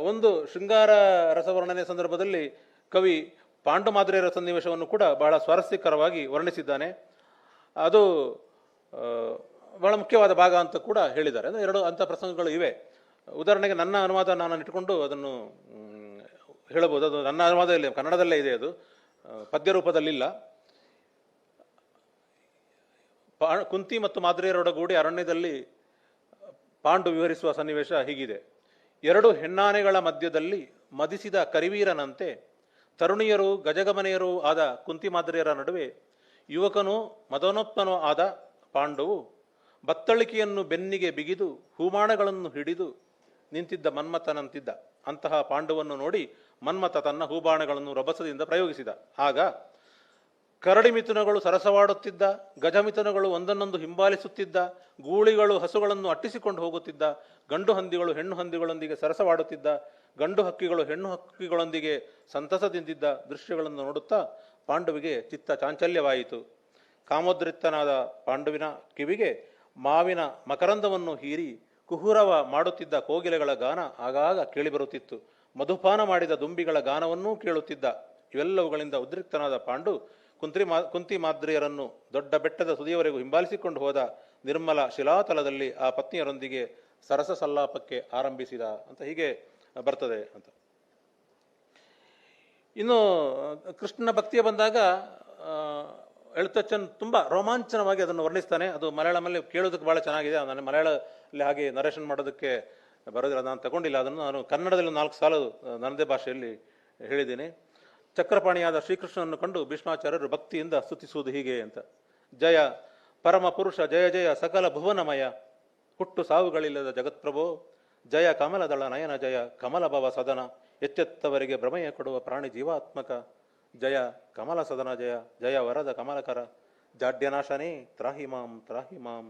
ಒಂದು ಶೃಂಗಾರ ರಸವರ್ಣನೆ ಸಂದರ್ಭದಲ್ಲಿ ಕವಿ ಪಾಂಡುಮಾದರಿಯರ ಸನ್ನಿವೇಶವನ್ನು ಕೂಡ ಬಹಳ ಸ್ವಾರಸ್ಯಕರವಾಗಿ ವರ್ಣಿಸಿದ್ದಾನೆ. ಅದು ಬಹಳ ಮುಖ್ಯವಾದ ಭಾಗ ಅಂತ ಕೂಡ ಹೇಳಿದ್ದಾರೆ. ಅಂದರೆ ಎರಡು ಅಂಥ ಪ್ರಸಂಗಗಳು ಇವೆ. ಉದಾಹರಣೆಗೆ ನನ್ನ ಅನುವಾದ ನಾನು ಇಟ್ಕೊಂಡು ಅದನ್ನು ಹೇಳಬಹುದು. ಅದು ನನ್ನ ಅನುವಾದದಲ್ಲಿ ಕನ್ನಡದಲ್ಲೇ ಇದೆ, ಅದು ಪದ್ಯ ರೂಪದಲ್ಲಿಲ್ಲ. ಕುಂತಿ ಮತ್ತು ಮಾದರಿಯರೊಡಗೂಡಿ ಅರಣ್ಯದಲ್ಲಿ ಪಾಂಡು ವಿವರಿಸುವ ಸನ್ನಿವೇಶ ಹೀಗಿದೆ. ಎರಡು ಹೆಣ್ಣಾನೆಗಳ ಮಧ್ಯದಲ್ಲಿ ಮದಿಸಿದ ಕರಿವೀರನಂತೆ ತರುಣಿಯರು ಗಜಗಮನೆಯರೂ ಆದ ಕುಂತಿಮಾದ್ರಿಯರ ನಡುವೆ ಯುವಕನೂ ಮದನೋತ್ಮನೂ ಆದ ಪಾಂಡುವು ಬತ್ತಳಿಕೆಯನ್ನು ಬೆನ್ನಿಗೆ ಬಿಗಿದು ಹೂಮಾಣಗಳನ್ನು ಹಿಡಿದು ನಿಂತಿದ್ದ ಮನ್ಮಥನಂತಿದ್ದ. ಅಂತಹ ಪಾಂಡುವನ್ನು ನೋಡಿ ಮನ್ಮಥ ತನ್ನ ಹೂಬಾಣಗಳನ್ನು ರಭಸದಿಂದ ಪ್ರಯೋಗಿಸಿದ. ಆಗ ಕರಡಿಮಿಥುನಗಳು ಸರಸವಾಡುತ್ತಿದ್ದ, ಗಜಮಿಥುನಗಳು ಒಂದನ್ನೊಂದು ಹಿಂಬಾಲಿಸುತ್ತಿದ್ದ, ಗೂಳಿಗಳು ಹಸುಗಳನ್ನು ಅಟ್ಟಿಸಿಕೊಂಡು ಹೋಗುತ್ತಿದ್ದ, ಗಂಡು ಹಂದಿಗಳು ಹೆಣ್ಣು ಹಂದಿಗಳೊಂದಿಗೆ ಸರಸವಾಡುತ್ತಿದ್ದ, ಗಂಡು ಹಕ್ಕಿಗಳು ಹೆಣ್ಣು ಹಕ್ಕಿಗಳೊಂದಿಗೆ ಸಂತಸದಿಂದಿದ್ದ ದೃಶ್ಯಗಳನ್ನು ನೋಡುತ್ತಾ ಪಾಂಡುವಿಗೆ ಚಿತ್ತ ಚಾಂಚಲ್ಯವಾಯಿತು. ಕಾಮೋದ್ರಿಕ್ತನಾದ ಪಾಂಡುವಿನ ಕಿವಿಗೆ ಮಾವಿನ ಮಕರಂದವನ್ನು ಹೀರಿ ಕುಹುರವ ಮಾಡುತ್ತಿದ್ದ ಕೋಗಿಲೆಗಳ ಗಾನ ಆಗಾಗ ಕೇಳಿಬರುತ್ತಿತ್ತು. ಮಧುಪಾನ ಮಾಡಿದ ದುಂಬಿಗಳ ಗಾನವನ್ನೂ ಕೇಳುತ್ತಿದ್ದ. ಇವೆಲ್ಲವುಗಳಿಂದ ಉದ್ರಿಕ್ತನಾದ ಪಾಂಡು ಕುಂತಿಮಾದ್ರಿಯರನ್ನು ದೊಡ್ಡ ಬೆಟ್ಟದ ತುದಿಯವರೆಗೂ ಹಿಂಬಾಲಿಸಿಕೊಂಡು ಹೋದ. ನಿರ್ಮಲ ಶಿಲಾತಲದಲ್ಲಿ ಆ ಪತ್ನಿಯರೊಂದಿಗೆ ಸರಸ ಸಲ್ಲಾಪಕ್ಕೆ ಆರಂಭಿಸಿದ ಅಂತ ಹೀಗೆ ಬರ್ತದೆ ಅಂತ. ಇನ್ನು ಕೃಷ್ಣನ ಭಕ್ತಿಯ ಬಂದಾಗ ಎಳುತ್ತಚ್ಚನ್ ತುಂಬ ರೋಮಾಂಚನವಾಗಿ ಅದನ್ನು ವರ್ಣಿಸ್ತಾನೆ. ಅದು ಮಲಯಾಳಮಲ್ಲಿ ಕೇಳೋದಕ್ಕೆ ಭಾಳ ಚೆನ್ನಾಗಿದೆ. ನಾನು ಮಲಯಾಳಲ್ಲಿ ಹಾಗೆ ನರೇಷನ್ ಮಾಡೋದಕ್ಕೆ ಬರೋದಿಲ್ಲ, ನಾನು ತಗೊಂಡಿಲ್ಲ. ಅದನ್ನು ನಾನು ಕನ್ನಡದಲ್ಲಿ 4 ಸಾಲು ನನ್ನದೇ ಭಾಷೆಯಲ್ಲಿ ಹೇಳಿದ್ದೀನಿ. ಚಕ್ರಪಾಣಿಯಾದ ಶ್ರೀಕೃಷ್ಣನನ್ನು ಕಂಡು ಭೀಷ್ಮಾಚಾರ್ಯರು ಭಕ್ತಿಯಿಂದ ಸ್ತುತಿಸುವುದು ಹೀಗೆ ಅಂತ. ಜಯ ಪರಮ ಪುರುಷ ಜಯ ಜಯ ಸಕಲ ಭುವನಮಯ, ಹುಟ್ಟು ಸಾವುಗಳಿಲ್ಲದ ಜಗತ್ಪ್ರಭೋ, ಜಯ ಕಮಲದಳ ನಯನ, ಜಯ ಕಮಲ ಭವ ಸದನ, ಎಚ್ಚೆತ್ತವರಿಗೆ ಭ್ರಮಯ ಕೊಡುವ ಪ್ರಾಣಿ ಜೀವಾತ್ಮಕ, ಜಯ ಕಮಲ ಸದನ, ಜಯ ಜಯ ವರದ ಕಮಲಕರ, ಜಾಡ್ಯನಾಶನೇ ತ್ರಾಹಿ ಮಾಂ ತ್ರಾಹಿ ಮಾಂ,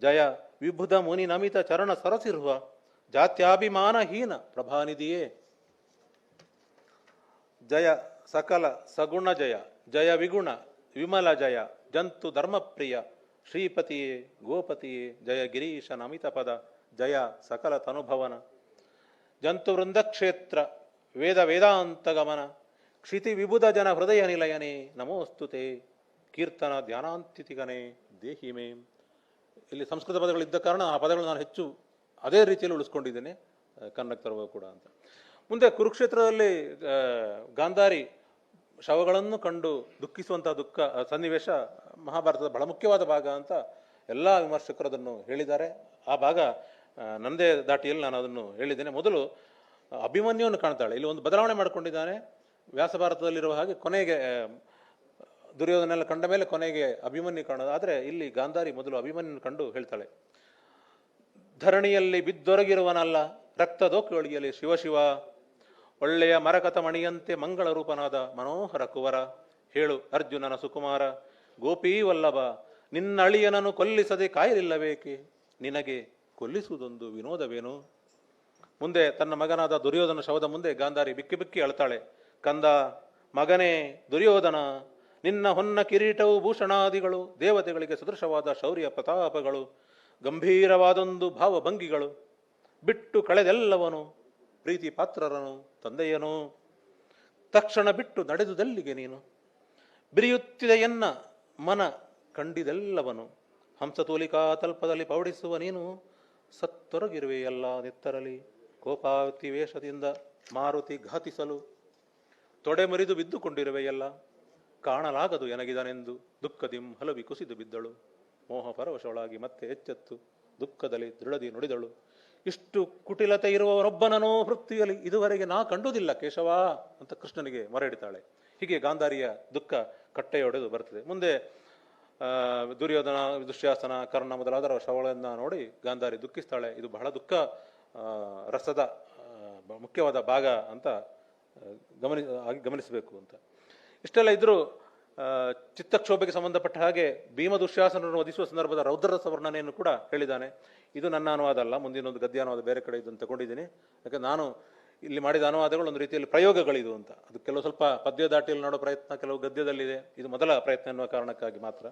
ಜಯ ವಿಬುಧ ಮುನಿ ನಮಿತ ಚರಣ ಸರಸಿರುವ, ಜಾತ್ಯಾಭಿಮಾನಹೀನ ಪ್ರಭಾನಿಧಿಯೇ, ಜಯ ಸಕಲ ಸಗುಣ ಜಯ, ಜಯ ವಿಗುಣ ವಿಮಲ ಜಯ, ಜಂತು ಧರ್ಮಪ್ರಿಯ ಶ್ರೀಪತಿಯೇ ಗೋಪತಿಯೇ, ಜಯ ಗಿರೀಶ ನಮಿತ ಪದ, ಜಯ ಸಕಲ ತನುಭವನ, ಜಂತು ವೃಂದಕ್ಷೇತ್ರ ವೇದ ವೇದಾಂತ ಗಮನ, ಕ್ಷಿತಿ ವಿಬುಧ ಜನ ಹೃದಯ ನಿಲಯನೇ, ನಮೋಸ್ತುತೆ ಕೀರ್ತನ ಧ್ಯಾನಾಂತಿತಿಗನೇ ದೇಹಿಮೇ. ಇಲ್ಲಿ ಸಂಸ್ಕೃತ ಪದಗಳಿದ್ದ ಕಾರಣ ಆ ಪದಗಳು ನಾನು ಹೆಚ್ಚು ಅದೇ ರೀತಿಯಲ್ಲಿ ಉಳಿಸ್ಕೊಂಡಿದ್ದೇನೆ ಕನ್ನಡಕ್ಕೆ ತರುವ ಕೂಡ ಅಂತ. ಮುಂದೆ ಕುರುಕ್ಷೇತ್ರದಲ್ಲಿ ಗಾಂಧಾರಿ ಶವಗಳನ್ನು ಕಂಡು ದುಃಖಿಸುವಂತಹ ಸನ್ನಿವೇಶ ಮಹಾಭಾರತದ ಬಹಳ ಮುಖ್ಯವಾದ ಭಾಗ ಅಂತ ಎಲ್ಲ ವಿಮರ್ಶಕರು ಅದನ್ನು ಹೇಳಿದ್ದಾರೆ. ಆ ಭಾಗ ನಂದೇ ದಾಟಿಯಲ್ಲಿ ನಾನು ಅದನ್ನು ಹೇಳಿದ್ದೇನೆ. ಮೊದಲು ಅಭಿಮನ್ಯುವನ್ನು ಕಾಣ್ತಾಳೆ, ಇಲ್ಲಿ ಒಂದು ಬದಲಾವಣೆ ಮಾಡಿಕೊಂಡಿದ್ದಾನೆ. ವ್ಯಾಸ ಭಾರತದಲ್ಲಿರುವ ಹಾಗೆ ಕೊನೆಗೆ ದುರ್ಯೋಧನೆಲ್ಲ ಕಂಡ ಮೇಲೆ ಕೊನೆಗೆ ಅಭಿಮನ್ಯು ಕಾಣೋದು. ಆದರೆ ಇಲ್ಲಿ ಗಾಂಧಾರಿ ಮೊದಲು ಅಭಿಮನ್ಯನ ಕಂಡು ಹೇಳ್ತಾಳೆ, ಧರಣಿಯಲ್ಲಿ ಬಿದ್ದೊರಗಿರುವನಲ್ಲ ರಕ್ತದೋಕಳಿಯಲ್ಲಿ ಶಿವಶಿವ, ಒಳ್ಳೆಯ ಮರಕತ ಮಣಿಯಂತೆ ಮಂಗಳ ರೂಪನಾದ ಮನೋಹರ ಕುವರ, ಹೇಳು ಅರ್ಜುನನ ಸುಕುಮಾರ ಗೋಪೀ ವಲ್ಲಭ, ನಿನ್ನಳಿಯನನ್ನು ಕೊಲ್ಲಿಸದೆ ಕಾಯಲಿಲ್ಲಬೇಕೆ, ನಿನಗೆ ಕೊಲ್ಲಿಸುವುದೊಂದು ವಿನೋದವೇನು. ಮುಂದೆ ತನ್ನ ಮಗನಾದ ದುರ್ಯೋಧನ ಶವದ ಮುಂದೆ ಗಾಂಧಾರಿ ಬಿಕ್ಕಿ ಬಿಕ್ಕಿ ಅಳ್ತಾಳೆ. ಕಂದ ಮಗನೇ ದುರ್ಯೋಧನ, ನಿನ್ನ ಹೊನ್ನ ಕಿರೀಟವು ಭೂಷಣಾದಿಗಳು, ದೇವತೆಗಳಿಗೆ ಸದೃಶವಾದ ಶೌರ್ಯ ಪ್ರತಾಪಗಳು, ಗಂಭೀರವಾದೊಂದು ಭಾವಭಂಗಿಗಳು, ಬಿಟ್ಟು ಕಳೆದೆಲ್ಲವನು ಪ್ರೀತಿ ಪಾತ್ರರನು ತಂದೆಯನು, ತಕ್ಷಣ ಬಿಟ್ಟು ನಡೆದುದಲ್ಲಿಗೆ ನೀನು, ಬಿರಿಯುತ್ತಿದೆ ಎನ್ನ ಮನ ಕಂಡಿದೆಲ್ಲವನು, ಹಂಸತೂಲಿಕಾ ತಲ್ಪದಲ್ಲಿ ಪೌಡಿಸುವ ನೀನು, ಸತ್ತೊರಗಿರುವೆಯಲ್ಲ ನೆತ್ತರಲಿ, ಕೋಪಾವತಿ ವೇಷದಿಂದ ಮಾರುತಿ ಘಾತಿಸಲು, ತೊಡೆ ಮುರಿದು ಬಿದ್ದುಕೊಂಡಿರುವೆಯಲ್ಲ, ಕಾಣಲಾಗದು ಎನಗಿದನೆಂದು ದುಃಖದಿಂ ಹಲವಿ ಕುಸಿದು ಬಿದ್ದಳು, ಮೋಹ ಪರವಶಳಾಗಿ ಮತ್ತೆ ಎಚ್ಚೆತ್ತು ದುಃಖದಲ್ಲಿ ದೃಢದಿ ನುಡಿದಳು, ಇಷ್ಟು ಕುಟಿಲತೆ ಇರುವವರೊಬ್ಬನನೋ ಪೃಥ್ವಿಯಲ್ಲಿ ಇದುವರೆಗೆ ನಾ ಕಂಡುದಿಲ್ಲ ಕೇಶವ ಅಂತ ಕೃಷ್ಣನಿಗೆ ಮೊರೆಯಿಡ್ತಾಳೆ. ಹೀಗೆ ಗಾಂಧಾರಿಯ ದುಃಖ ಕಟ್ಟೆಯೊಡೆದು ಬರ್ತದೆ. ಮುಂದೆ ದುರ್ಯೋಧನ ದುಶ್ಯಾಸನ ಕರ್ಣ ಮೊದಲಾದರ ಶವಗಳನ್ನು ನೋಡಿ ಗಾಂಧಾರಿ ದುಃಖಿಸ್ತಾಳೆ. ಇದು ಬಹಳ ದುಃಖ ರಸದ ಮುಖ್ಯವಾದ ಭಾಗ ಅಂತ ಗಮನಿಸಬೇಕು ಅಂತ. ಇಷ್ಟೆಲ್ಲ ಇದ್ರೂ ಚಿತ್ತಕ್ಷೋಭೆಗೆ ಸಂಬಂಧಪಟ್ಟ ಹಾಗೆ ಭೀಮ ದುಶ್ಯಾಸನರನ್ನು ವಧಿಸುವ ಸಂದರ್ಭದ ರೌದ್ರರಸ ವರ್ಣನೆಯನ್ನು ಕೂಡ ಹೇಳಿದ್ದಾನೆ. ಇದು ನನ್ನ ಅನುವಾದ ಅಲ್ಲ, ಮುಂದಿನೊಂದು ಗದ್ಯ ಅನುವಾದ ಬೇರೆ ಕಡೆ ಇದನ್ನು ತಗೊಂಡಿದ್ದೀನಿ. ಯಾಕಂದ್ರೆ ನಾನು ಇಲ್ಲಿ ಮಾಡಿದ ಅನುವಾದಗಳು ಒಂದು ರೀತಿಯಲ್ಲಿ ಪ್ರಯೋಗಗಳಿದು ಅಂತ. ಅದು ಕೆಲವು ಸ್ವಲ್ಪ ಪದ್ಯ ದಾಟಿಯಲ್ಲಿ ನೋಡೋ ಪ್ರಯತ್ನ, ಕೆಲವು ಗದ್ಯದಲ್ಲಿದೆ. ಇದು ಮೊದಲ ಪ್ರಯತ್ನ ಎನ್ನುವ ಕಾರಣಕ್ಕಾಗಿ ಮಾತ್ರ.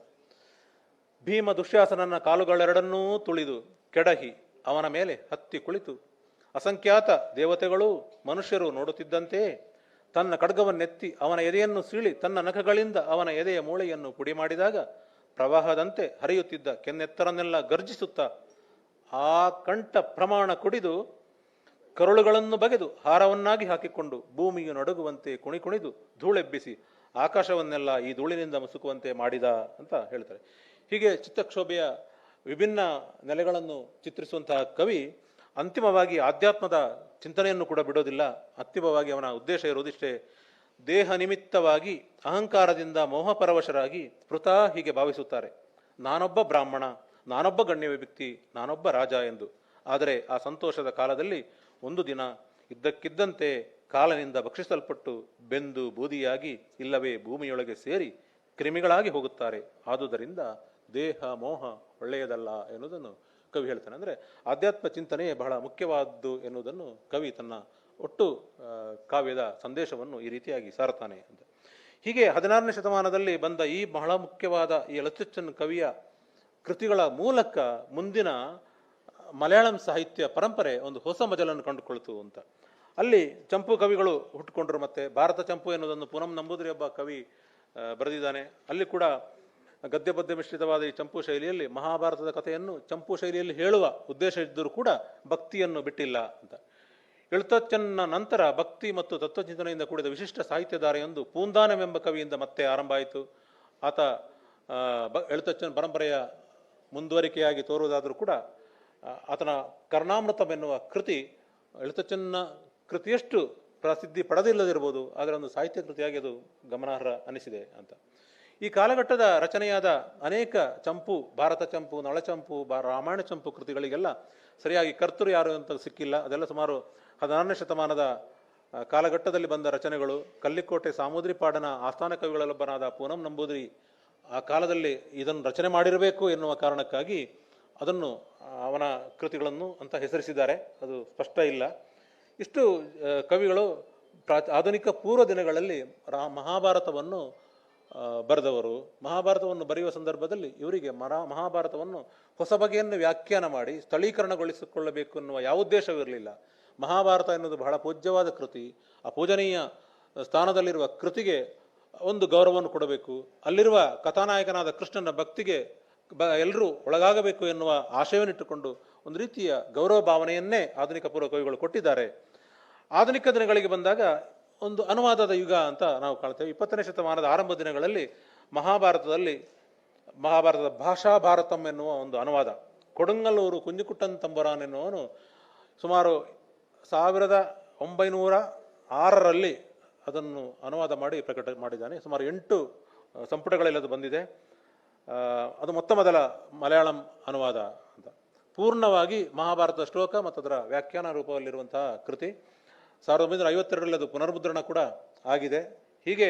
ಭೀಮ ದುಶ್ಯಾಸನನ ಕಾಲುಗಳೆರಡನ್ನೂ ತುಳಿದು ಕೆಡಹಿ ಅವನ ಮೇಲೆ ಹತ್ತಿ ಕುಳಿತು ಅಸಂಖ್ಯಾತ ದೇವತೆಗಳೂ ಮನುಷ್ಯರು ನೋಡುತ್ತಿದ್ದಂತೆ ತನ್ನ ಖಡ್ಗವನ್ನೆತ್ತಿ ಅವನ ಎದೆಯನ್ನು ಸೀಳಿ ತನ್ನ ನಖಗಳಿಂದ ಅವನ ಎದೆಯ ಮೂಳೆಯನ್ನು ಪುಡಿ ಮಾಡಿದಾಗ ಪ್ರವಾಹದಂತೆ ಹರಿಯುತ್ತಿದ್ದ ಕೆನ್ನೆತ್ತರನ್ನೆಲ್ಲ ಗರ್ಜಿಸುತ್ತಾ ಆ ಕಂಠ ಪ್ರಮಾಣ ಕುಡಿದು ಕರುಳುಗಳನ್ನು ಬಗೆದು ಹಾರವನ್ನಾಗಿ ಹಾಕಿಕೊಂಡು ಭೂಮಿಯು ನಡುಗುವಂತೆ ಕುಣಿದು ಧೂಳೆಬ್ಬಿಸಿ ಆಕಾಶವನ್ನೆಲ್ಲ ಈ ಧೂಳಿನಿಂದ ಮುಸುಕುವಂತೆ ಮಾಡಿದ ಅಂತ ಹೇಳ್ತಾರೆ. ಹೀಗೆ ಚಿತ್ತಕ್ಷೋಭೆಯ ವಿಭಿನ್ನ ನೆಲೆಗಳನ್ನು ಚಿತ್ರಿಸುವಂತಹ ಕವಿ ಅಂತಿಮವಾಗಿ ಆಧ್ಯಾತ್ಮದ ಚಿಂತನೆಯನ್ನು ಕೂಡ ಬಿಡೋದಿಲ್ಲ. ಅಂತಿಮವಾಗಿ ಅವನ ಉದ್ದೇಶ ಇರುವುದಿಷ್ಟೇ, ದೇಹ ನಿಮಿತ್ತವಾಗಿ ಅಹಂಕಾರದಿಂದ ಮೋಹಪರವಶರಾಗಿ ವೃಥಾ ಹೀಗೆ ಭಾವಿಸುತ್ತಾರೆ, ನಾನೊಬ್ಬ ಬ್ರಾಹ್ಮಣ, ನಾನೊಬ್ಬ ಗಣ್ಯ ವ್ಯಕ್ತಿ, ನಾನೊಬ್ಬ ರಾಜ ಎಂದು. ಆದರೆ ಆ ಸಂತೋಷದ ಕಾಲದಲ್ಲಿ ಒಂದು ದಿನ ಇದ್ದಕ್ಕಿದ್ದಂತೆ ಕಾಲನಿಂದ ಭಕ್ಷಿಸಲ್ಪಟ್ಟು ಬೆಂದು ಬೂದಿಯಾಗಿ ಇಲ್ಲವೇ ಭೂಮಿಯೊಳಗೆ ಸೇರಿ ಕ್ರಿಮಿಗಳಾಗಿ ಹೋಗುತ್ತಾರೆ. ಆದುದರಿಂದ ದೇಹ ಮೋಹ ಒಳ್ಳೆಯದಲ್ಲ ಎನ್ನುವುದನ್ನು ಕವಿ ಹೇಳ್ತಾನೆ. ಅಂದರೆ ಆಧ್ಯಾತ್ಮ ಚಿಂತನೆಯೇ ಬಹಳ ಮುಖ್ಯವಾದ್ದು ಎನ್ನುವುದನ್ನು ಕವಿ ತನ್ನ ಒಟ್ಟು ಕಾವ್ಯದ ಸಂದೇಶವನ್ನು ಈ ರೀತಿಯಾಗಿ ಸಾರುತ್ತಾನೆ ಅಂತ. ಹೀಗೆ 16ನೇ ಶತಮಾನದಲ್ಲಿ ಬಂದ ಈ ಬಹಳ ಮುಖ್ಯವಾದ ಈ ಎಳತ್ತುಚ್ಚನ್ ಕವಿಯ ಕೃತಿಗಳ ಮೂಲಕ ಮುಂದಿನ ಮಲಯಾಳಂ ಸಾಹಿತ್ಯ ಪರಂಪರೆ ಒಂದು ಹೊಸ ಮಜಲನ್ನು ಕಂಡುಕೊಳ್ತು ಅಂತ. ಅಲ್ಲಿ ಚಂಪು ಕವಿಗಳು ಹುಟ್ಟುಕೊಂಡ್ರು. ಮತ್ತೆ ಭಾರತ ಚಂಪು ಎನ್ನುವುದನ್ನು ಪೂನಂ ನಂಬೂದಿರಿ ಒಬ್ಬ ಕವಿ ಬರೆದಿದ್ದಾನೆ. ಅಲ್ಲಿ ಕೂಡ ಗದ್ಯ ಪದ್ಯ ಮಿಶ್ರಿತವಾದ ಈ ಚಂಪು ಶೈಲಿಯಲ್ಲಿ ಮಹಾಭಾರತದ ಕಥೆಯನ್ನು ಚಂಪು ಶೈಲಿಯಲ್ಲಿ ಹೇಳುವ ಉದ್ದೇಶ ಇದ್ದರೂ ಕೂಡ ಭಕ್ತಿಯನ್ನು ಬಿಟ್ಟಿಲ್ಲ ಅಂತ. ಎಳ್ತಚ್ಚನ್ನ ನಂತರ ಭಕ್ತಿ ಮತ್ತು ತತ್ವಚಿಂತನೆಯಿಂದ ಕೂಡಿದ ವಿಶಿಷ್ಟ ಸಾಹಿತ್ಯಧಾರೆಯೊಂದು ಪೂಂದಾನವೆಂಬ ಕವಿಯಿಂದ ಮತ್ತೆ ಆರಂಭ ಆಯಿತು. ಆತ ಎಳ್ತಚ್ಚನ್ ಪರಂಪರೆಯ ಮುಂದುವರಿಕೆಯಾಗಿ ತೋರುವುದಾದರೂ ಕೂಡ ಆತನ ಕರ್ಣಾಮೃತವೆನ್ನುವ ಕೃತಿ ಎಳ್ತಚ್ಚನ್ನ ಕೃತಿಯಷ್ಟು ಪ್ರಸಿದ್ಧಿ ಪಡೆದಿಲ್ಲದಿರ್ಬೋದು, ಆದರೆ ಒಂದು ಸಾಹಿತ್ಯ ಕೃತಿಯಾಗಿ ಅದು ಗಮನಾರ್ಹ ಅನಿಸಿದೆ ಅಂತ. ಈ ಕಾಲಘಟ್ಟದ ರಚನೆಯಾದ ಅನೇಕ ಚಂಪು, ಭಾರತ ಚಂಪು, ನಳಚಂಪು, ರಾಮಾಯಣ ಚಂಪು ಕೃತಿಗಳಿಗೆಲ್ಲ ಸರಿಯಾಗಿ ಕರ್ತೃ ಯಾರು ಅಂತ ಸಿಕ್ಕಿಲ್ಲ. ಅದೆಲ್ಲ ಸುಮಾರು 16ನೇ ಶತಮಾನದ ಕಾಲಘಟ್ಟದಲ್ಲಿ ಬಂದ ರಚನೆಗಳು. ಕಲ್ಲಿಕೋಟೆ ಸಾಮುದ್ರಿಪಾಡನ ಆಸ್ಥಾನ ಕವಿಗಳಲ್ಲೊಬ್ಬನಾದ ಪೂನಂ ನಂಬೂದಿರಿ ಆ ಕಾಲದಲ್ಲಿ ಇದನ್ನು ರಚನೆ ಮಾಡಿರಬೇಕು ಎನ್ನುವ ಕಾರಣಕ್ಕಾಗಿ ಅದನ್ನು ಅವನ ಕೃತಿಗಳನ್ನು ಅಂತ ಹೆಸರಿಸಿದ್ದಾರೆ. ಅದು ಸ್ಪಷ್ಟ ಇಲ್ಲ. ಇಷ್ಟು ಕವಿಗಳು ಆಧುನಿಕ ಪೂರ್ವ ದಿನಗಳಲ್ಲಿ ಮಹಾಭಾರತವನ್ನು ಬರೆದವರು. ಮಹಾಭಾರತವನ್ನು ಬರೆಯುವ ಸಂದರ್ಭದಲ್ಲಿ ಇವರಿಗೆ ಮಹಾಭಾರತವನ್ನು ಹೊಸ ಬಗೆಯನ್ನು ವ್ಯಾಖ್ಯಾನ ಮಾಡಿ ಸ್ಥಳೀಕರಣಗೊಳಿಸಿಕೊಳ್ಳಬೇಕು ಎನ್ನುವ ಯಾವ ಉದ್ದೇಶವೂ ಇರಲಿಲ್ಲ. ಮಹಾಭಾರತ ಎನ್ನುವುದು ಬಹಳ ಪೂಜ್ಯವಾದ ಕೃತಿ. ಆ ಪೂಜನೀಯ ಸ್ಥಾನದಲ್ಲಿರುವ ಕೃತಿಗೆ ಒಂದು ಗೌರವವನ್ನು ಕೊಡಬೇಕು. ಅಲ್ಲಿರುವ ಕಥಾನಾಯಕನಾದ ಕೃಷ್ಣನ ಭಕ್ತಿಗೆ ಎಲ್ಲರೂ ಒಳಗಾಗಬೇಕು ಎನ್ನುವ ಆಶಯವನ್ನಿಟ್ಟುಕೊಂಡು ಒಂದು ರೀತಿಯ ಗೌರವ ಭಾವನೆಯನ್ನೇ ಆಧುನಿಕ ಪೂರ್ವ ಕವಿಗಳು ಕೊಟ್ಟಿದ್ದಾರೆ. ಆಧುನಿಕ ದಿನಗಳಿಗೆ ಬಂದಾಗ ಒಂದು ಅನುವಾದದ ಯುಗ ಅಂತ ನಾವು ಕಾಣ್ತೇವೆ. 20ನೇ ಶತಮಾನದ ಆರಂಭ ದಿನಗಳಲ್ಲಿ ಮಹಾಭಾರತದ ಭಾಷಾ ಭಾರತಂ ಎನ್ನುವ ಒಂದು ಅನುವಾದ, ಕೊಡುಂಗಲ್ಲೂರು ಕುಂಜಿಕುಟ್ಟನ್ ತಂಬುರಾನ್ ಎನ್ನುವನು ಸುಮಾರು 1906ರಲ್ಲಿ ಅದನ್ನು ಅನುವಾದ ಮಾಡಿ ಪ್ರಕಟ ಮಾಡಿದ್ದಾನೆ. ಸುಮಾರು 8 ಸಂಪುಟಗಳಲ್ಲಿ ಅದು ಬಂದಿದೆ. ಅದು ಮೊತ್ತ ಮೊದಲ ಮಲಯಾಳಂ ಅನುವಾದ ಅಂತ. ಪೂರ್ಣವಾಗಿ ಮಹಾಭಾರತದ ಶ್ಲೋಕ ಮತ್ತು ಅದರ ವ್ಯಾಖ್ಯಾನ ರೂಪದಲ್ಲಿರುವಂತಹ ಕೃತಿ. 1952ರಲ್ಲಿ ಅದು ಪುನರ್ಮುದ್ರಣ ಕೂಡ ಆಗಿದೆ. ಹೀಗೆ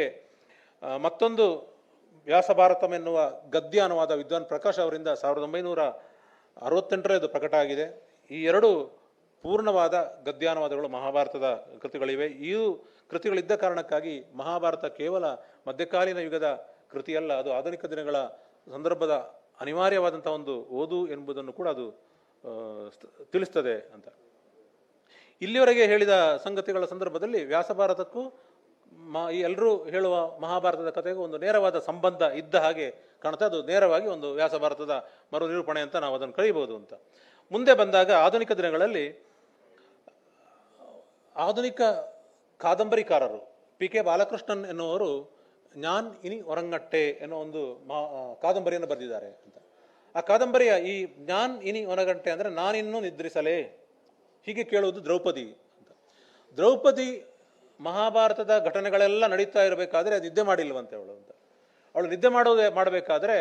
ಮತ್ತೊಂದು ವ್ಯಾಸಭಾರತಂ ಎನ್ನುವ ಗದ್ಯ ಅನುವಾದ ವಿದ್ವಾನ್ ಪ್ರಕಾಶ್ ಅವರಿಂದ 1968ರಲ್ಲಿ ಅದು ಪ್ರಕಟ ಆಗಿದೆ. ಈ 2 ಪೂರ್ಣವಾದ ಗದ್ಯಾನುವಾದಗಳು ಮಹಾಭಾರತದ ಕೃತಿಗಳಿವೆ. ಈ ಕೃತಿಗಳಿದ್ದ ಕಾರಣಕ್ಕಾಗಿ ಮಹಾಭಾರತ ಕೇವಲ ಮಧ್ಯಕಾಲೀನ ಯುಗದ ಕೃತಿಯಲ್ಲ, ಅದು ಆಧುನಿಕ ದಿನಗಳ ಸಂದರ್ಭದ ಅನಿವಾರ್ಯವಾದಂತಹ ಒಂದು ಓದು ಎಂಬುದನ್ನು ಕೂಡ ಅದು ತಿಳಿಸ್ತದೆ ಅಂತ. ಇಲ್ಲಿವರೆಗೆ ಹೇಳಿದ ಸಂಗತಿಗಳ ಸಂದರ್ಭದಲ್ಲಿ ವ್ಯಾಸಭಾರತಕ್ಕೂ ಈ ಎಲ್ಲರೂ ಹೇಳುವ ಮಹಾಭಾರತದ ಕಥೆಗೂ ಒಂದು ನೇರವಾದ ಸಂಬಂಧ ಇದ್ದ ಹಾಗೆ ಕಾಣುತ್ತೆ. ಅದು ನೇರವಾಗಿ ಒಂದು ವ್ಯಾಸಭಾರತದ ಮರು ನಿರೂಪಣೆ ಅಂತ ನಾವು ಅದನ್ನು ಕರೀಬಹುದು ಅಂತ. ಮುಂದೆ ಬಂದಾಗ ಆಧುನಿಕ ದಿನಗಳಲ್ಲಿ ಆಧುನಿಕ ಕಾದಂಬರಿಕಾರರು PK ಬಾಲಕೃಷ್ಣನ್ ಎನ್ನುವರು ಜ್ಞಾನ್ ಇನಿ ಒರಂಗಟ್ಟೆ ಎನ್ನುವ ಒಂದು ಕಾದಂಬರಿಯನ್ನು ಬರೆದಿದ್ದಾರೆ ಅಂತ. ಆ ಕಾದಂಬರಿಯ ಈ ಜ್ಞಾನ್ ಇನಿ ಒರಂಗಟ್ಟೆ ಅಂದರೆ ನಾನಿನ್ನೂ ನಿದ್ರಿಸಲೇ ಹೀಗೆ ಕೇಳುವುದು ದ್ರೌಪದಿ ಅಂತ. ದ್ರೌಪದಿ ಮಹಾಭಾರತದ ಘಟನೆಗಳೆಲ್ಲ ನಡೀತಾ ಇರಬೇಕಾದ್ರೆ ಅದು ನಿದ್ದೆ ಮಾಡಿಲ್ವಂತೆ ಅವಳು ಅಂತ. ಅವಳು ನಿದ್ದೆ ಮಾಡಬೇಕಾದ್ರೆ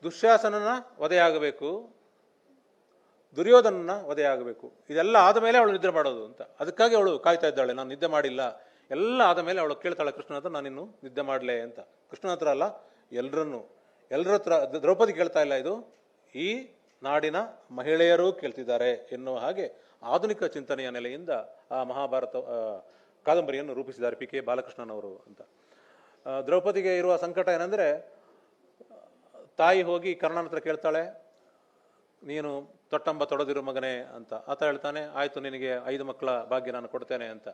ದುಶ್ಯಾಸನನ ವಧೆಯಾಗಬೇಕು, ದುರ್ಯೋಧನನ ವಧೆಯಾಗಬೇಕು, ಇದೆಲ್ಲ ಆದ ಮೇಲೆ ಅವಳು ನಿದ್ರೆ ಮಾಡೋದು ಅಂತ. ಅದಕ್ಕಾಗಿ ಅವಳು ಕಾಯ್ತಾ ಇದ್ದಾಳೆ, ನಾನು ನಿದ್ದೆ ಮಾಡಿಲ್ಲ. ಎಲ್ಲ ಆದ ಮೇಲೆ ಅವಳು ಕೇಳ್ತಾಳೆ ಕೃಷ್ಣನ ಹತ್ರ, ನಾನಿನ್ನು ನಿದ್ದೆ ಮಾಡಲೇ ಅಂತ. ಕೃಷ್ಣನ ಹತ್ರ ಅಲ್ಲ, ಎಲ್ಲರ ಹತ್ರ. ದ್ರೌಪದಿ ಕೇಳ್ತಾ ಇಲ್ಲ, ಇದು ಈ ನಾಡಿನ ಮಹಿಳೆಯರೂ ಕೇಳ್ತಿದ್ದಾರೆ ಎನ್ನುವ ಹಾಗೆ ಆಧುನಿಕ ಚಿಂತನೆಯ ನೆಲೆಯಿಂದ ಆ ಮಹಾಭಾರತ ಕಾದಂಬರಿಯನ್ನು ರೂಪಿಸಿದ್ದಾರೆ PK ಬಾಲಕೃಷ್ಣನ್ ಅವರು ಅಂತ. ದ್ರೌಪದಿಗೆ ಇರುವ ಸಂಕಟ ಏನಂದ್ರೆ, ತಾಯಿ ಹೋಗಿ ಕರ್ಣನ ಹತ್ರ ಕೇಳ್ತಾಳೆ, ನೀನು ತೊಟ್ಟಂಬ ತೊಡದಿರು ಮಗನೇ ಅಂತ. ಆತ ಹೇಳ್ತಾನೆ, ಆಯ್ತು ನಿನಗೆ 5 ಮಕ್ಕಳ ಭಾಗ್ಯ ನಾನು ಕೊಡ್ತೇನೆ ಅಂತ.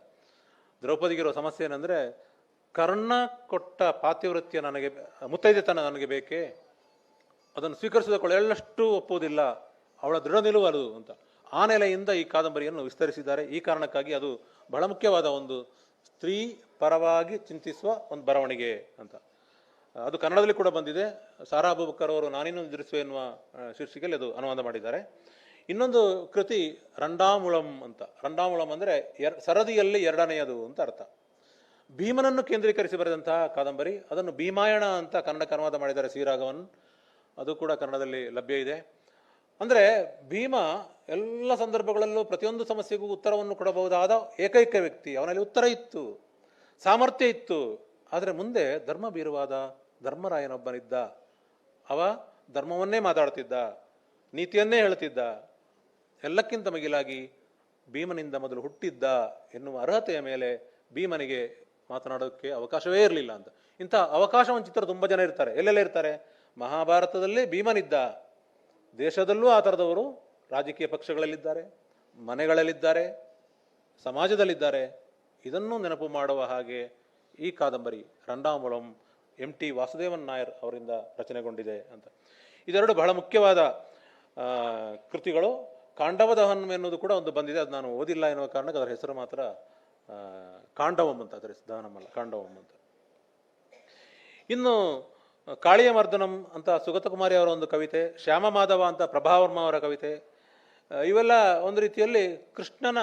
ದ್ರೌಪದಿಗಿರೋ ಸಮಸ್ಯೆ ಏನಂದ್ರೆ, ಕರ್ಣ ಕೊಟ್ಟ ಪಾತಿವೃತ್ಯ ನನಗೆ, ಮುತ್ತೈದೆತನ ನನಗೆ ಬೇಕೇ, ಅದನ್ನು ಸ್ವೀಕರಿಸಿದಕೊಳ್ಳ ಎಳ್ಳಷ್ಟು ಒಪ್ಪುವುದಿಲ್ಲ, ಅವಳ ದೃಢ ನಿಲುವದು ಅಂತ. ಆ ನೆಲೆಯಿಂದ ಈ ಕಾದಂಬರಿಯನ್ನು ವಿಸ್ತರಿಸಿದ್ದಾರೆ. ಈ ಕಾರಣಕ್ಕಾಗಿ ಅದು ಬಹಳ ಮುಖ್ಯವಾದ ಒಂದು ಸ್ತ್ರೀ ಪರವಾಗಿ ಚಿಂತಿಸುವ ಒಂದು ಬರವಣಿಗೆ ಅಂತ. ಅದು ಕನ್ನಡದಲ್ಲಿ ಕೂಡ ಬಂದಿದೆ. ಸಾರಾ ಅಬೂಬಕ್ಕರ್ ಅವರು ನಾನಿನ್ನು ನಿದ್ರಿಸುವೆ ಎನ್ನುವ ಶೀರ್ಷಿಕೆಯಲ್ಲಿ ಅದು ಅನುವಾದ ಮಾಡಿದ್ದಾರೆ. ಇನ್ನೊಂದು ಕೃತಿ ರಂಡಾಮುಳಂ ಅಂತ. ರಂಡಾಮುಳಂ ಅಂದರೆ ಸರದಿಯಲ್ಲಿ ಎರಡನೆಯದು ಅಂತ ಅರ್ಥ. ಭೀಮನನ್ನು ಕೇಂದ್ರೀಕರಿಸಿ ಬರೆದಂತಹ ಕಾದಂಬರಿ. ಅದನ್ನು ಭೀಮಾಯಣ ಅಂತ ಕನ್ನಡಕ್ಕೆ ಅನುವಾದ ಮಾಡಿದ್ದಾರೆ ಸಿ ರಾಘವನ್. ಅದು ಕೂಡ ಕನ್ನಡದಲ್ಲಿ ಲಭ್ಯ ಇದೆ. ಅಂದರೆ ಭೀಮ ಎಲ್ಲ ಸಂದರ್ಭಗಳಲ್ಲೂ ಪ್ರತಿಯೊಂದು ಸಮಸ್ಯೆಗೂ ಉತ್ತರವನ್ನು ಕೊಡಬಹುದಾದ ಏಕೈಕ ವ್ಯಕ್ತಿ. ಅವನಲ್ಲಿ ಉತ್ತರ ಇತ್ತು, ಸಾಮರ್ಥ್ಯ ಇತ್ತು. ಆದರೆ ಮುಂದೆ ಧರ್ಮ ಬೀರುವಾದ ಧರ್ಮರಾಯನೊಬ್ಬನಿದ್ದ. ಅವ ಧರ್ಮವನ್ನೇ ಮಾತಾಡ್ತಿದ್ದ, ನೀತಿಯನ್ನೇ ಹೇಳ್ತಿದ್ದ. ಎಲ್ಲಕ್ಕಿಂತ ಮಿಗಿಲಾಗಿ ಭೀಮನಿಂದ ಮೊದಲು ಹುಟ್ಟಿದ್ದ ಎನ್ನುವ ಅರ್ಹತೆಯ ಮೇಲೆ ಭೀಮನಿಗೆ ಮಾತನಾಡೋಕ್ಕೆ ಅವಕಾಶವೇ ಇರಲಿಲ್ಲ ಅಂತ. ಇಂಥ ಅವಕಾಶ ವಂಚಿತರು ತುಂಬ ಜನ ಇರ್ತಾರೆ. ಎಲ್ಲೆಲ್ಲ ಇರ್ತಾರೆ? ಮಹಾಭಾರತದಲ್ಲೇ ಭೀಮನಿದ್ದ. ದೇಶದಲ್ಲೂ ಆ ಥರದವರು ರಾಜಕೀಯ ಪಕ್ಷಗಳಲ್ಲಿದ್ದಾರೆ, ಮನೆಗಳಲ್ಲಿದ್ದಾರೆ, ಸಮಾಜದಲ್ಲಿದ್ದಾರೆ. ಇದನ್ನು ನೆನಪು ಮಾಡುವ ಹಾಗೆ ಈ ಕಾದಂಬರಿ ರಂಡಾಮುಳಂ MT ವಾಸುದೇವನ್ ನಾಯರ್ ಅವರಿಂದ ರಚನೆಗೊಂಡಿದೆ ಅಂತ. ಇದೆರಡು ಬಹಳ ಮುಖ್ಯವಾದ ಕೃತಿಗಳು. ಕಾಂಡವದಹನ್ ಎನ್ನುವುದು ಕೂಡ ಒಂದು ಬಂದಿದೆ, ಅದು ನಾನು ಓದಿಲ್ಲ ಎನ್ನುವ ಕಾರಣಕ್ಕೆ ಅದರ ಹೆಸರು ಮಾತ್ರ ಕಾಂಡವಂ ಅಂತ, ಅದರ ದಹನಂ ಅಲ್ಲ, ಕಾಂಡವಂ ಅಂತ. ಇನ್ನು ಕಾಳಿಯ ಮರ್ದನಂ ಅಂತ ಸುಗತಕುಮಾರಿ ಅವರ ಒಂದು ಕವಿತೆ, ಶ್ಯಾಮ ಮಾಧವ ಅಂತ ಪ್ರಭಾವರ್ಮ ಅವರ ಕವಿತೆ, ಇವೆಲ್ಲ ಒಂದು ರೀತಿಯಲ್ಲಿ ಕೃಷ್ಣನ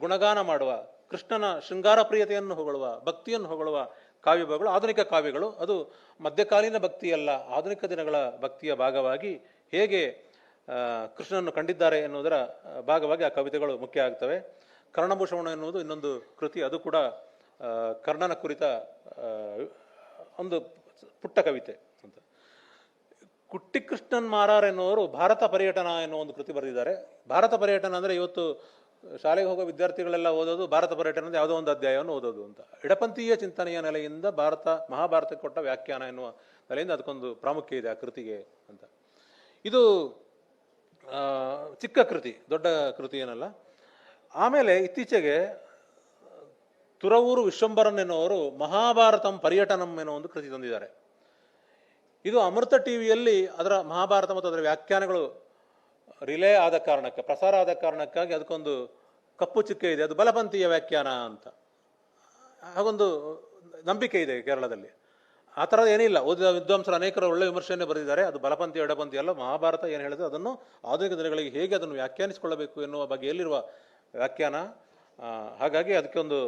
ಗುಣಗಾನ ಮಾಡುವ, ಕೃಷ್ಣನ ಶೃಂಗಾರ ಪ್ರಿಯತೆಯನ್ನು ಹೊಗಳುವ, ಭಕ್ತಿಯನ್ನು ಹೊಗಳುವ ಕಾವ್ಯಗಳು, ಆಧುನಿಕ ಕಾವ್ಯಗಳು. ಅದು ಮಧ್ಯಕಾಲೀನ ಭಕ್ತಿಯಲ್ಲ, ಆಧುನಿಕ ದಿನಗಳ ಭಕ್ತಿಯ ಭಾಗವಾಗಿ ಹೇಗೆ ಕೃಷ್ಣನನ್ನು ಕಂಡಿದ್ದಾರೆ ಎನ್ನುವುದರ ಭಾಗವಾಗಿ ಆ ಕವಿತೆಗಳು ಮುಖ್ಯ ಆಗ್ತವೆ. ಕರ್ಣಭೂಷಣ ಎನ್ನುವುದು ಇನ್ನೊಂದು ಕೃತಿ. ಅದು ಕೂಡ ಕರ್ಣನ ಕುರಿತ ಒಂದು ಪುಟ್ಟ ಕವಿತೆ ಅಂತ. ಕುಟ್ಟಿ ಕೃಷ್ಣನ್ ಮಾರಾರ್ ಎನ್ನುವರು ಭಾರತ ಪರ್ಯಟನ ಎನ್ನುವ ಒಂದು ಕೃತಿ ಬರೆದಿದ್ದಾರೆ. ಭಾರತ ಪರ್ಯಟನ ಅಂದರೆ ಇವತ್ತು ಶಾಲೆಗೆ ಹೋಗೋ ವಿದ್ಯಾರ್ಥಿಗಳೆಲ್ಲ ಓದೋದು ಭಾರತ ಪರ್ಯಟನದ ಯಾವುದೋ ಒಂದು ಅಧ್ಯಾಯವನ್ನು ಓದೋದು ಅಂತ. ಎಡಪಂಥೀಯ ಚಿಂತನೆಯ ನೆಲೆಯಿಂದ ಮಹಾಭಾರತಕ್ಕೆ ಕೊಟ್ಟ ವ್ಯಾಖ್ಯಾನ ಎನ್ನುವ ನೆಲೆಯಿಂದ ಅದಕ್ಕೊಂದು ಪ್ರಾಮುಖ್ಯ ಇದೆ ಆ ಕೃತಿಗೆ ಅಂತ. ಇದು ಚಿಕ್ಕ ಕೃತಿ, ದೊಡ್ಡ ಕೃತಿ ಏನಲ್ಲ. ಆಮೇಲೆ ಇತ್ತೀಚೆಗೆ ತುರವೂರು ವಿಶ್ವಂಬರನ್ ಎನ್ನುವರು ಮಹಾಭಾರತಂ ಪರ್ಯಟನಂ ಎನ್ನುವ ಒಂದು ಕೃತಿ ತಂದಿದ್ದಾರೆ. ಇದು ಅಮೃತ ಟಿವಿಯಲ್ಲಿ ಅದರ ಮಹಾಭಾರತ ಮತ್ತು ಅದರ ವ್ಯಾಖ್ಯಾನಗಳು ರಿಲೇ ಆದ ಕಾರಣಕ್ಕೆ, ಪ್ರಸಾರ ಆದ ಕಾರಣಕ್ಕಾಗಿ ಅದಕ್ಕೊಂದು ಕಪ್ಪು ಚುಕ್ಕೆ ಇದೆ, ಅದು ಬಲಪಂಥೀಯ ವ್ಯಾಖ್ಯಾನ ಅಂತ. ಹಾಗೊಂದು ನಂಬಿಕೆ ಇದೆ ಕೇರಳದಲ್ಲಿ. ಆ ಥರದ ಏನಿಲ್ಲ. ಓದಿದ ವಿದ್ವಾಂಸರು ಅನೇಕರು ಒಳ್ಳೆ ವಿಮರ್ಶೆಯನ್ನು ಬರೆದಿದ್ದಾರೆ. ಅದು ಬಲಪಂಥಿ ಎಡಪಂಥಿ ಅಲ್ಲ. ಮಹಾಭಾರತ ಏನು ಹೇಳಿದ್ರೆ ಅದನ್ನು ಆಧುನಿಕ ದಿನಗಳಿಗೆ ಹೇಗೆ ಅದನ್ನು ವ್ಯಾಖ್ಯಾನಿಸಿಕೊಳ್ಳಬೇಕು ಎನ್ನುವ ಬಗೆಯಲ್ಲಿರುವ ವ್ಯಾಖ್ಯಾನ. ಹಾಗಾಗಿ ಅದಕ್ಕೆ ಒಂದು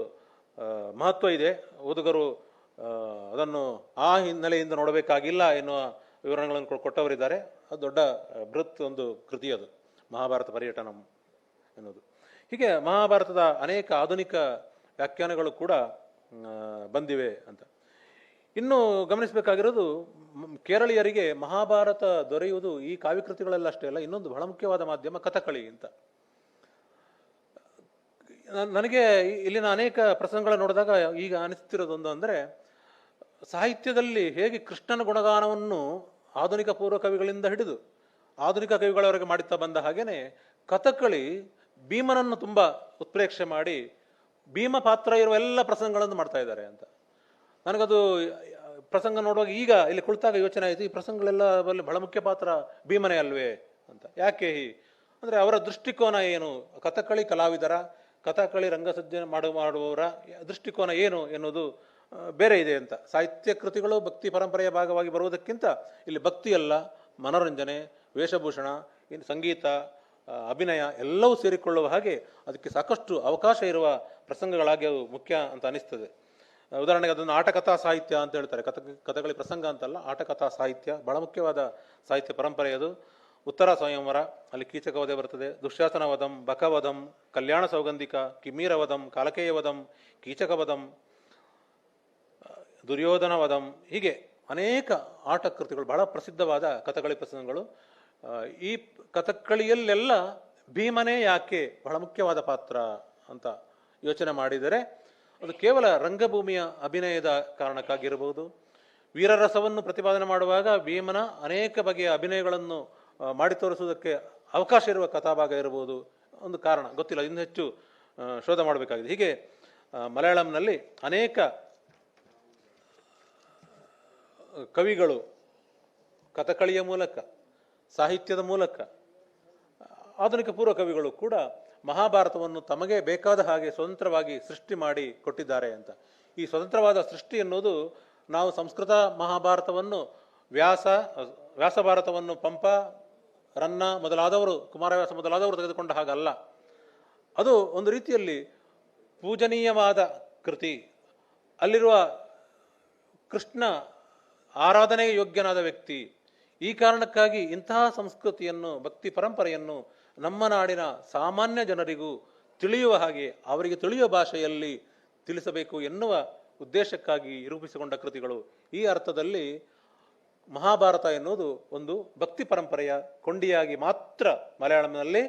ಮಹತ್ವ ಇದೆ. ಓದುಗರು ಅದನ್ನು ಆ ಹಿನ್ನೆಲೆಯಿಂದ ನೋಡಬೇಕಾಗಿಲ್ಲ ಎನ್ನುವ ವಿವರಣೆಗಳನ್ನು ಕೊಟ್ಟವರಿದ್ದಾರೆ. ಅದು ದೊಡ್ಡ ಬೃಹತ್ ಒಂದು ಕೃತಿ ಅದು, ಮಹಾಭಾರತ ಪರ್ಯಟನಂ ಎನ್ನುವುದು. ಹೀಗೆ ಮಹಾಭಾರತದ ಅನೇಕ ಆಧುನಿಕ ವ್ಯಾಖ್ಯಾನಗಳು ಕೂಡ ಬಂದಿವೆ ಅಂತ. ಇನ್ನು ಗಮನಿಸಬೇಕಾಗಿರೋದು, ಕೇರಳೀಯರಿಗೆ ಮಹಾಭಾರತ ದೊರೆಯುವುದು ಈ ಕಾವ್ಯಕೃತಿಗಳೆಲ್ಲ ಅಷ್ಟೇ ಅಲ್ಲ, ಇನ್ನೊಂದು ಬಹಳ ಮುಖ್ಯವಾದ ಮಾಧ್ಯಮ ಕಥಕಳಿ ಅಂತ. ನನಗೆ ಇಲ್ಲಿನ ಅನೇಕ ಪ್ರಸಂಗಗಳನ್ನು ನೋಡಿದಾಗ ಈಗ ಅನಿಸ್ತಿರೋದೊಂದು ಅಂದರೆ, ಸಾಹಿತ್ಯದಲ್ಲಿ ಹೇಗೆ ಕೃಷ್ಣನ ಗುಣಗಾನವನ್ನು ಆಧುನಿಕ ಪೂರ್ವ ಕವಿಗಳಿಂದ ಹಿಡಿದು ಆಧುನಿಕ ಕವಿಗಳವರೆಗೆ ಮಾಡುತ್ತಾ ಬಂದ ಹಾಗೇನೆ ಕಥಕಳಿ ಭೀಮನನ್ನು ತುಂಬ ಉತ್ಪ್ರೇಕ್ಷೆ ಮಾಡಿ ಭೀಮ ಪಾತ್ರ ಇರುವ ಎಲ್ಲ ಪ್ರಸಂಗಗಳನ್ನು ಮಾಡ್ತಾ ಇದ್ದಾರೆ ಅಂತ. ನನಗದು ಪ್ರಸಂಗ ನೋಡುವಾಗ ಈಗ ಇಲ್ಲಿ ಕುಳಿತಾಗ ಯೋಚನೆ ಆಯಿತು, ಈ ಪ್ರಸಂಗಗಳೆಲ್ಲ ಬಹಳ ಮುಖ್ಯ ಪಾತ್ರ ಭೀಮನೇ ಅಲ್ವೇ ಅಂತ. ಯಾಕೆ ಅಂದರೆ ಅವರ ದೃಷ್ಟಿಕೋನ ಏನು, ಕಥಕಳಿ ಕಲಾವಿದರ, ಕಥಕಳಿ ರಂಗಸಜ್ಜೆ ಮಾಡುವವರ ದೃಷ್ಟಿಕೋನ ಏನು ಎನ್ನುವುದು ಬೇರೆ ಇದೆ ಅಂತ. ಸಾಹಿತ್ಯ ಕೃತಿಗಳು ಭಕ್ತಿ ಪರಂಪರೆಯ ಭಾಗವಾಗಿ ಬರುವುದಕ್ಕಿಂತ ಇಲ್ಲಿ ಭಕ್ತಿಯಲ್ಲ, ಮನೋರಂಜನೆ, ವೇಷಭೂಷಣ, ಇನ್ನು ಸಂಗೀತ, ಅಭಿನಯ ಎಲ್ಲವೂ ಸೇರಿಕೊಳ್ಳುವ ಹಾಗೆ ಅದಕ್ಕೆ ಸಾಕಷ್ಟು ಅವಕಾಶ ಇರುವ ಪ್ರಸಂಗಗಳಾಗಿ ಅವು ಮುಖ್ಯ ಅಂತ ಅನಿಸ್ತದೆ. ಉದಾಹರಣೆಗೆ ಅದನ್ನು ಆಟಕಥಾ ಸಾಹಿತ್ಯ ಅಂತ ಹೇಳ್ತಾರೆ. ಕಥಕಳಿ ಪ್ರಸಂಗ ಅಂತಲ್ಲ, ಆಟಕಥಾ ಸಾಹಿತ್ಯ ಬಹಳ ಮುಖ್ಯವಾದ ಸಾಹಿತ್ಯ ಪರಂಪರೆ ಅದು. ಉತ್ತರ ಸ್ವಯಂವರ, ಅಲ್ಲಿ ಕೀಚಕವಧೆ ಬರ್ತದೆ, ದುಶ್ಯಾಸನವಧಂ, ಬಕವಧಂ, ಕಲ್ಯಾಣ ಸೌಗಂಧಿಕ, ಕಿಮ್ಮೀರವಧಂ, ಕಾಲಕೇಯವಧಂ, ಕೀಚಕವಧಂ, ದುರ್ಯೋಧನವಧಂ, ಹೀಗೆ ಅನೇಕ ಆಟಕೃತಿಗಳು, ಬಹಳ ಪ್ರಸಿದ್ಧವಾದ ಕಥಕಳಿ ಪ್ರಸಂಗಗಳು. ಈ ಕಥಕ್ಕಳಿಯಲ್ಲೆಲ್ಲ ಭೀಮನೇ ಯಾಕೆ ಬಹಳ ಮುಖ್ಯವಾದ ಪಾತ್ರ ಅಂತ ಯೋಚನೆ ಮಾಡಿದರೆ ಅದು ಕೇವಲ ರಂಗಭೂಮಿಯ ಅಭಿನಯದ ಕಾರಣಕ್ಕಾಗಿರಬಹುದು. ವೀರರಸವನ್ನು ಪ್ರತಿಪಾದನೆ ಮಾಡುವಾಗ ಭೀಮನ ಅನೇಕ ಬಗೆಯ ಅಭಿನಯಗಳನ್ನು ಮಾಡಿ ತೋರಿಸುವುದಕ್ಕೆ ಅವಕಾಶ ಇರುವ ಕಥಾಭಾಗ ಇರಬಹುದು, ಒಂದು ಕಾರಣ ಗೊತ್ತಿಲ್ಲ, ಇನ್ನು ಹೆಚ್ಚು ಶೋಧ ಮಾಡಬೇಕಾಗಿದೆ. ಹೀಗೆ ಮಲಯಾಳಂನಲ್ಲಿ ಅನೇಕ ಕವಿಗಳು ಕಥಕಳಿಯ ಮೂಲಕ, ಸಾಹಿತ್ಯದ ಮೂಲಕ, ಆಧುನಿಕ ಪೂರ್ವ ಕವಿಗಳು ಕೂಡ ಮಹಾಭಾರತವನ್ನು ತಮಗೆ ಬೇಕಾದ ಹಾಗೆ ಸ್ವತಂತ್ರವಾಗಿ ಸೃಷ್ಟಿ ಮಾಡಿ ಕೊಟ್ಟಿದ್ದಾರೆ ಅಂತ. ಈ ಸ್ವತಂತ್ರವಾದ ಸೃಷ್ಟಿ ಎನ್ನುವುದು ನಾವು ಸಂಸ್ಕೃತ ಮಹಾಭಾರತವನ್ನು ವ್ಯಾಸ ಭಾರತವನ್ನು ಪಂಪ, ರನ್ನ ಮೊದಲಾದವರು, ಕುಮಾರವ್ಯಾಸ ಮೊದಲಾದವರು ತೆಗೆದುಕೊಂಡ ಹಾಗಲ್ಲ. ಅದು ಒಂದು ರೀತಿಯಲ್ಲಿ ಪೂಜನೀಯವಾದ ಕೃತಿ. ಅಲ್ಲಿರುವ ಕೃಷ್ಣ ಆರಾಧನೆಗೆ ಯೋಗ್ಯನಾದ ವ್ಯಕ್ತಿ. ಈ ಕಾರಣಕ್ಕಾಗಿ ಇಂತಹ ಸಂಸ್ಕೃತಿಯನ್ನು, ಭಕ್ತಿ ಪರಂಪರೆಯನ್ನು ನಮ್ಮ ನಾಡಿನ ಸಾಮಾನ್ಯ ಜನರಿಗೂ ತಿಳಿಯುವ ಹಾಗೆ, ಅವರಿಗೆ ತಿಳಿಯುವ ಭಾಷೆಯಲ್ಲಿ ತಿಳಿಸಬೇಕು ಎನ್ನುವ ಉದ್ದೇಶಕ್ಕಾಗಿ ರೂಪಿಸಿಕೊಂಡ ಕೃತಿಗಳು. ಈ ಅರ್ಥದಲ್ಲಿ ಮಹಾಭಾರತ ಎನ್ನುವುದು ಒಂದು ಭಕ್ತಿ ಪರಂಪರೆಯ ಕೊಂಡಿಯಾಗಿ ಮಾತ್ರ ಮಲಯಾಳಂನಲ್ಲಿ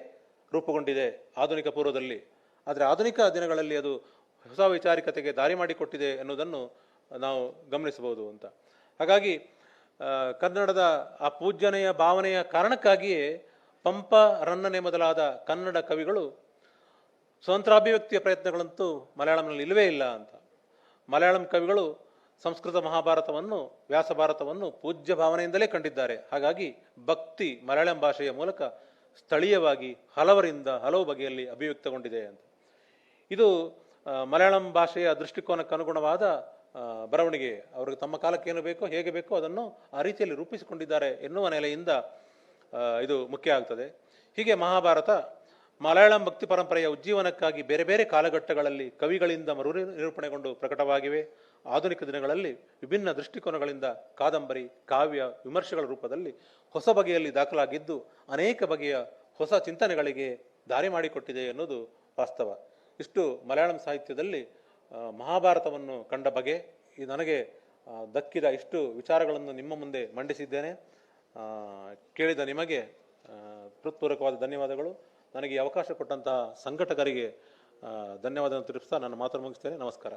ರೂಪುಗೊಂಡಿದೆ ಆಧುನಿಕ ಪೂರ್ವದಲ್ಲಿ. ಆದರೆ ಆಧುನಿಕ ದಿನಗಳಲ್ಲಿ ಅದು ಹೊಸ ವೈಚಾರಿಕತೆಗೆ ದಾರಿ ಮಾಡಿಕೊಟ್ಟಿದೆ ಎನ್ನುವುದನ್ನು ನಾವು ಗಮನಿಸಬಹುದು ಅಂತ. ಹಾಗಾಗಿ ಕನ್ನಡದ ಆ ಪೂಜ್ಯನೆಯ ಭಾವನೆಯ ಕಾರಣಕ್ಕಾಗಿಯೇ ಪಂಪ, ರನ್ನನೆ ಮೊದಲಾದ ಕನ್ನಡ ಕವಿಗಳು ಸ್ವತಂತ್ರಾಭಿವ್ಯಕ್ತಿಯ ಪ್ರಯತ್ನಗಳಂತೂ ಮಲಯಾಳಂನಲ್ಲಿ ಇಲ್ಲವೇ ಇಲ್ಲ ಅಂತ. ಮಲಯಾಳಂ ಕವಿಗಳು ಸಂಸ್ಕೃತ ಮಹಾಭಾರತವನ್ನು, ವ್ಯಾಸ ಭಾರತವನ್ನು ಪೂಜ್ಯ ಭಾವನೆಯಿಂದಲೇ ಕಂಡಿದ್ದಾರೆ. ಹಾಗಾಗಿ ಭಕ್ತಿ ಮಲಯಾಳಂ ಭಾಷೆಯ ಮೂಲಕ ಸ್ಥಳೀಯವಾಗಿ ಹಲವರಿಂದ ಹಲವು ಬಗೆಯಲ್ಲಿ ಅಭಿವ್ಯಕ್ತಗೊಂಡಿದೆ ಅಂತ. ಇದು ಮಲಯಾಳಂ ಭಾಷೆಯ ದೃಷ್ಟಿಕೋನಕ್ಕೆ ಅನುಗುಣವಾದ ಬರವಣಿಗೆ. ಅವರಿಗೆ ತಮ್ಮ ಕಾಲಕ್ಕೆ ಏನು ಬೇಕೋ, ಹೇಗೆ ಬೇಕೋ ಅದನ್ನು ಆ ರೀತಿಯಲ್ಲಿ ರೂಪಿಸಿಕೊಂಡಿದ್ದಾರೆ ಎನ್ನುವ ನೆಲೆಯಿಂದ ಇದು ಮುಖ್ಯ ಆಗ್ತದೆ. ಹೀಗೆ ಮಹಾಭಾರತ ಮಲಯಾಳಂ ಭಕ್ತಿ ಪರಂಪರೆಯ ಉಜ್ಜೀವನಕ್ಕಾಗಿ ಬೇರೆ ಬೇರೆ ಕಾಲಘಟ್ಟಗಳಲ್ಲಿ ಕವಿಗಳಿಂದ ಮರು ನಿರೂಪಣೆಗೊಂಡು ಪ್ರಕಟವಾಗಿವೆ. ಆಧುನಿಕ ದಿನಗಳಲ್ಲಿ ವಿಭಿನ್ನ ದೃಷ್ಟಿಕೋನಗಳಿಂದ ಕಾದಂಬರಿ, ಕಾವ್ಯ, ವಿಮರ್ಶೆಗಳ ರೂಪದಲ್ಲಿ ಹೊಸ ಬಗೆಯಲ್ಲಿ ದಾಖಲಾಗಿದ್ದು ಅನೇಕ ಬಗೆಯ ಹೊಸ ಚಿಂತನೆಗಳಿಗೆ ದಾರಿ ಮಾಡಿಕೊಟ್ಟಿದೆ ಎನ್ನುವುದು ವಾಸ್ತವ. ಇಷ್ಟು ಮಲಯಾಳಂ ಸಾಹಿತ್ಯದಲ್ಲಿ ಮಹಾಭಾರತವನ್ನು ಕಂಡ ಬಗೆ. ನನಗೆ ದಕ್ಕಿದ ಇಷ್ಟು ವಿಚಾರಗಳನ್ನು ನಿಮ್ಮ ಮುಂದೆ ಮಂಡಿಸಿದ್ದೇನೆ. ಕೇಳಿದ ನಿಮಗೆ ಹೃತ್ಪೂರ್ವಕವಾದ ಧನ್ಯವಾದಗಳು. ನನಗೆ ಅವಕಾಶ ಕೊಟ್ಟಂತಹ ಸಂಘಟಕರಿಗೆ ಧನ್ಯವಾದವನ್ನು ತಿಳಿಸ್ತಾ ನನ್ನ ಮಾತನ್ನು ಮುಗಿಸ್ತೇನೆ. ನಮಸ್ಕಾರ.